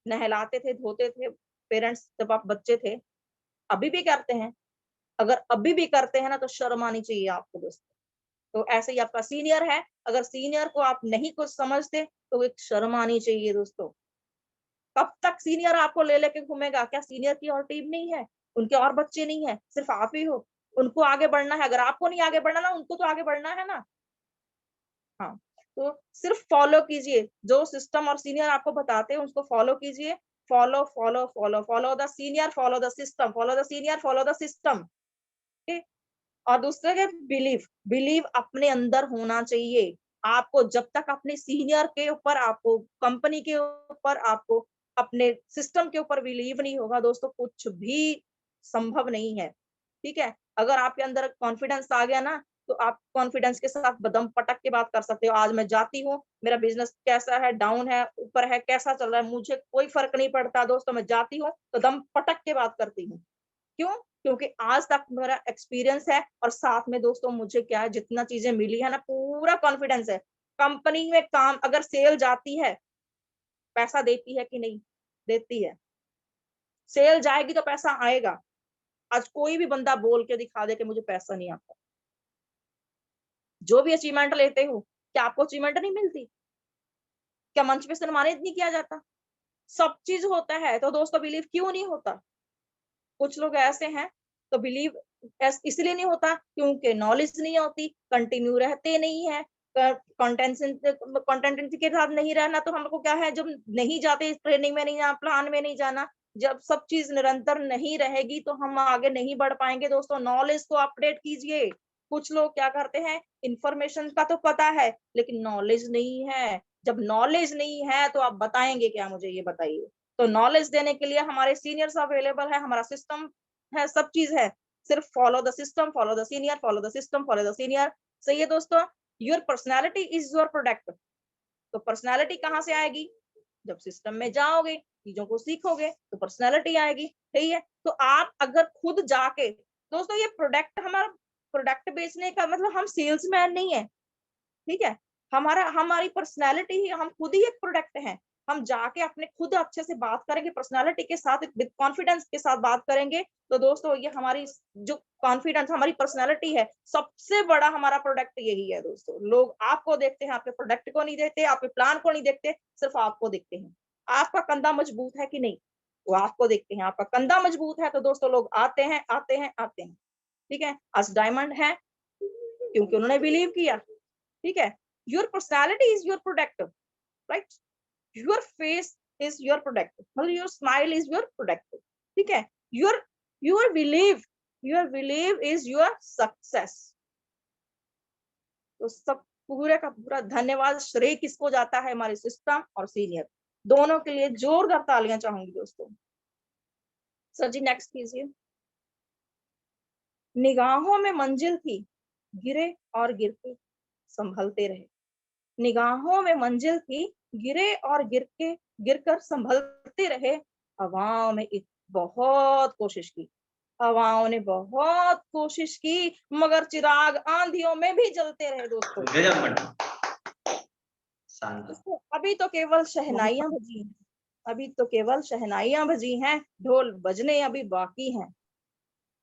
नहलाते थे, धोते थे पेरेंट्स जब आप बच्चे थे, अभी भी करते हैं। अगर अभी भी करते हैं ना तो शर्म आनी चाहिए आपको दोस्तों। तो ऐसे ही आपका सीनियर है, अगर सीनियर को आप नहीं कुछ समझते तो एक शर्म आनी चाहिए दोस्तों। कब तक सीनियर आपको ले लेके घूमेगा, क्या सीनियर की और टीम नहीं है, उनके और बच्चे नहीं है, सिर्फ आप ही हो। उनको आगे बढ़ना है, अगर आपको नहीं आगे बढ़ना ना, उनको तो आगे बढ़ना है ना। हाँ, तो सिर्फ फॉलो कीजिए जो सिस्टम और सीनियर आपको बताते हैं, उसको फॉलो कीजिए। Follow follow follow follow the senior, follow the system, follow the senior, follow the system. ठीक। और दूसरे के बिलीव, बिलीव अपने अंदर होना चाहिए। आपको जब तक अपने सीनियर के ऊपर, आपको कंपनी के ऊपर, आपको अपने सिस्टम के ऊपर बिलीव नहीं होगा दोस्तों, कुछ भी संभव नहीं है। ठीक है, अगर आपके अंदर कॉन्फिडेंस आ गया ना, तो आप कॉन्फिडेंस के साथ बदम पटक के बात कर सकते हो। आज मैं जाती हूँ, मेरा बिजनेस कैसा है, डाउन है, ऊपर है, कैसा चल रहा है, मुझे कोई फर्क नहीं पड़ता दोस्तों, मैं जाती हूँ तो दम पटक के बात करती हूँ। क्यों? क्योंकि आज तक मेरा एक्सपीरियंस है, और साथ में दोस्तों मुझे क्या है, जितना चीजें मिली है ना, पूरा कॉन्फिडेंस है। कंपनी में काम अगर सेल जाती है, पैसा देती है कि नहीं, देती है। सेल जाएगी तो पैसा आएगा। आज कोई भी बंदा बोल के दिखा दे कि मुझे पैसा नहीं आता। जो भी अचीवमेंट लेते हो, क्या आपको अचीवमेंट नहीं मिलती, क्या मंच पे सम्मानित नहीं किया जाता, सब चीज होता है। तो दोस्तों बिलीव क्यों नहीं होता, कुछ लोग ऐसे हैं तो बिलीव इसलिए नहीं होता क्योंकि नॉलेज नहीं होती, कंटिन्यू रहते नहीं है, कंटेंट के साथ नहीं रहना। तो हमको क्या है, जब नहीं जाते ट्रेनिंग में नहीं जाना, प्लान में नहीं जाना, जब सब चीज निरंतर नहीं रहेगी तो हम आगे नहीं बढ़ पाएंगे। दोस्तों नॉलेज को अपडेट कीजिए। कुछ लोग क्या करते हैं, इंफॉर्मेशन का तो पता है लेकिन नॉलेज नहीं है। जब नॉलेज नहीं है तो आप बताएंगे क्या, मुझे ये बताइए। तो नॉलेज देने के लिए हमारे सीनियर्स अवेलेबल है, हमारा सिस्टम है, सब चीज है। सिर्फ follow the system, follow the senior, follow the system, follow the senior. सही है दोस्तों, your personality is your product. तो पर्सनैलिटी कहाँ से आएगी, जब सिस्टम में जाओगे, चीजों को सीखोगे तो पर्सनैलिटी आएगी। सही है, तो आप अगर खुद जाके, दोस्तों ये प्रोडक्ट, हमारा प्रोडक्ट बेचने का मतलब हम सेल्समैन नहीं है। ठीक है, हमारी पर्सनैलिटी ही, हम खुद ही एक प्रोडक्ट हैं। हम जाके अपने खुद अच्छे से बात करेंगे, पर्सनैलिटी के साथ, विद कॉन्फिडेंस के साथ बात करेंगे, तो दोस्तों ये हमारी जो कॉन्फिडेंस, हमारी पर्सनैलिटी है, सबसे बड़ा हमारा प्रोडक्ट यही है। दोस्तों लोग आपको देखते हैं, आपके प्रोडक्ट को नहीं देखते, आपके प्लान को नहीं देखते, सिर्फ आपको देखते हैं। आपका कंधा मजबूत है कि नहीं, वो आपको देखते हैं। आपका कंधा मजबूत है तो दोस्तों लोग आते हैं, आते हैं, आते हैं। ठीक है, आज डायमंड है क्योंकि उन्होंने बिलीव किया। ठीक है, your personality is your product, right? Your face is your product, मतलब your smile is your product। ठीक है, your belief, your belief is your success। तो सब पूरे का पूरा धन्यवाद, श्रेय किसको जाता है, हमारे सिस्टम और सीनियर दोनों के लिए जोरदार तालियां चाहूंगी दोस्तों। सर जी नेक्स्ट कीजिए। निगाहों में मंजिल थी, गिरे और गिरते संभलते रहे। निगाहों में मंजिल थी, गिरे और गिरकर संभलते रहे। हवाओं में बहुत कोशिश की, हवाओं ने बहुत कोशिश की, मगर चिराग आंधियों में भी जलते रहे दोस्तों। अभी तो केवल शहनाइयां बजी हैं, अभी तो केवल शहनाइयां बजी हैं, ढोल बजने अभी बाकी हैं।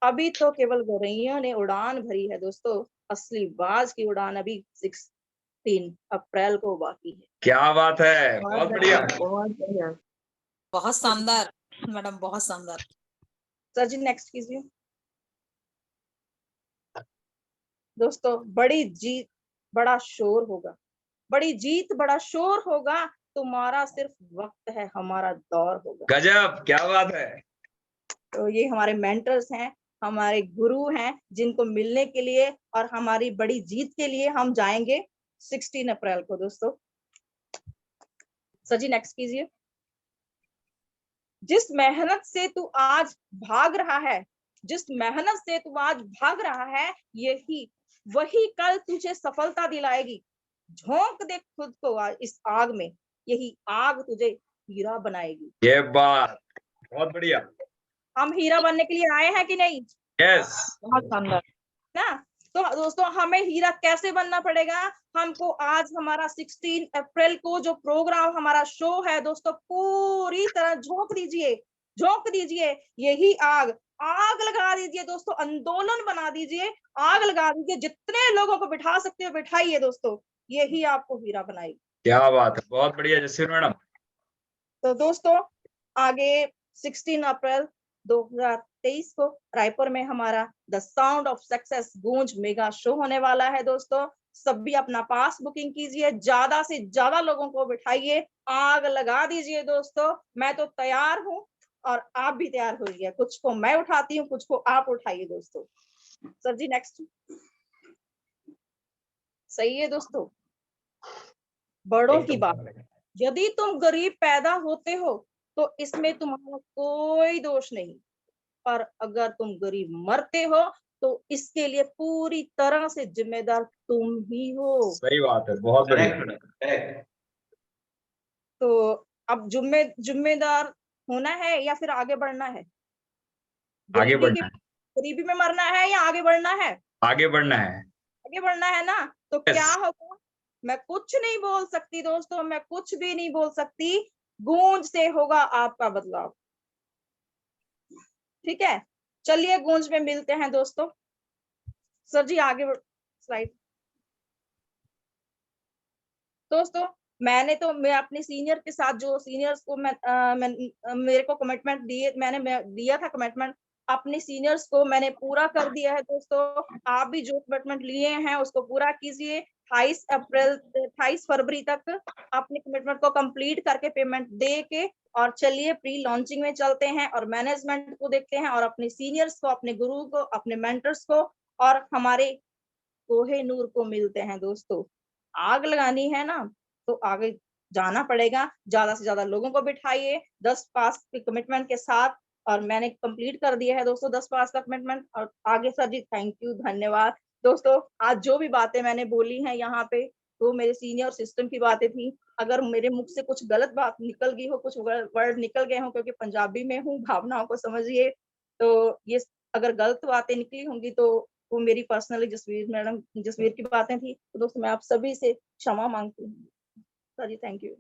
अभी तो केवल गौरैयों ने उड़ान भरी है दोस्तों, असली बाज की उड़ान अभी 16 अप्रैल को बाकी है। क्या बात है, बहुत बढ़िया। बहुत बढ़िया। बहुत शानदार मैडम, बहुत शानदार। सर जी नेक्स्ट कीजिए। दोस्तों बड़ी जीत बड़ा शोर होगा, बड़ी जीत बड़ा शोर होगा, तुम्हारा सिर्फ वक्त है, हमारा दौर होगा। गजब, क्या बात है। तो ये हमारे मेंटर्स हैं, हमारे गुरु हैं, जिनको मिलने के लिए और हमारी बड़ी जीत के लिए हम जाएंगे 16 अप्रैल को दोस्तों। सर जी नेक्स्ट कीजिए। जिस मेहनत से तू आज भाग रहा है, जिस मेहनत से तू आज भाग रहा है, यही वही कल तुझे सफलता दिलाएगी। झोंक दे खुद को आज इस आग में, यही आग तुझे हीरा बनाएगी। ये बात बहुत बढ़िया। हम हीरा बनने के लिए आए हैं कि नहीं? यस, बहुत शानदार ना। तो दोस्तों हमें हीरा कैसे बनना पड़ेगा? हमको आज हमारा 16 अप्रैल को जो प्रोग्राम हमारा शो है दोस्तों, पूरी तरह झोंक दीजिए, झोंक दीजिए। यही आग, आग लगा दीजिए दोस्तों, आंदोलन बना दीजिए, आग लगा दीजिए, जितने लोगों को बिठा सकते हो बिठाइए दोस्तों, यही आपको हीरा बनाएगी। क्या बात है, बहुत बढ़िया जसवीर मैडम। तो दोस्तों आगे 16 अप्रैल 2023 को रायपुर में हमारा द साउंड ऑफ सक्सेस गूंज मेगा शो होने वाला है दोस्तों। सभी अपना पास बुकिंग कीजिए, ज्यादा से ज्यादा लोगों को बिठाइए, आग लगा दीजिए दोस्तों। मैं तो तैयार हूं और आप भी तैयार होइए। कुछ को मैं उठाती हूँ, कुछ को आप उठाइए दोस्तों। Sir ji next. सही है दोस्तों, बड़ों की बात। यदि तुम गरीब पैदा होते हो तो इसमें तुम्हारा कोई दोष नहीं, पर अगर तुम गरीब मरते हो तो इसके लिए पूरी तरह से जिम्मेदार तुम ही हो। सही बात है, बहुत बढ़िया। तो अब जिम्मेदार होना है या फिर आगे बढ़ना है? आगे बढ़ना है, गरीबी में मरना है या आगे बढ़ना है? आगे बढ़ना है। आगे बढ़ना है ना। तो Yes. क्या होगा? मैं कुछ नहीं बोल सकती दोस्तों, मैं कुछ भी नहीं बोल सकती, गूंज से होगा आपका बदलाव। ठीक है, चलिए गूंज में मिलते हैं दोस्तों। सर जी आगे स्लाइड। दोस्तों मैं अपने सीनियर के साथ, जो सीनियर्स को मेरे को कमिटमेंट दिए, मैंने दिया था कमिटमेंट, अपने सीनियर्स को मैंने पूरा कर दिया है दोस्तों। आप भी जो कमिटमेंट लिए हैं उसको पूरा कीजिए। 28 फरवरी तक अपने कमिटमेंट को कंप्लीट करके पेमेंट दे के और चलिए प्री लॉन्चिंग में चलते हैं और मैनेजमेंट को देखते हैं और अपने सीनियर्स को, अपने गुरु को, अपने मेंटर्स को और हमारे कोहे-नूर को मिलते हैं दोस्तों। आग लगानी है ना तो आगे जाना पड़ेगा, ज्यादा से ज्यादा लोगों को बिठाइए 10 पास के कमिटमेंट के साथ। और मैंने कंप्लीट कर दिया है दोस्तों 10 पास का कमिटमेंट। और आगे सर जी थैंक यू, धन्यवाद दोस्तों। आज जो भी बातें मैंने बोली हैं यहाँ पे, वो मेरे सीनियर सिस्टम की बातें थी। अगर मेरे मुख से कुछ गलत बात निकल गई हो, कुछ वर्ड निकल गए हो, क्योंकि पंजाबी में हूँ, भावनाओं को समझिए। तो ये अगर गलत बातें निकली होंगी तो वो मेरी पर्सनली जसवीर की बातें थी। तो दोस्तों मैं आप सभी से क्षमा मांगती हूँ। Sorry, thank you.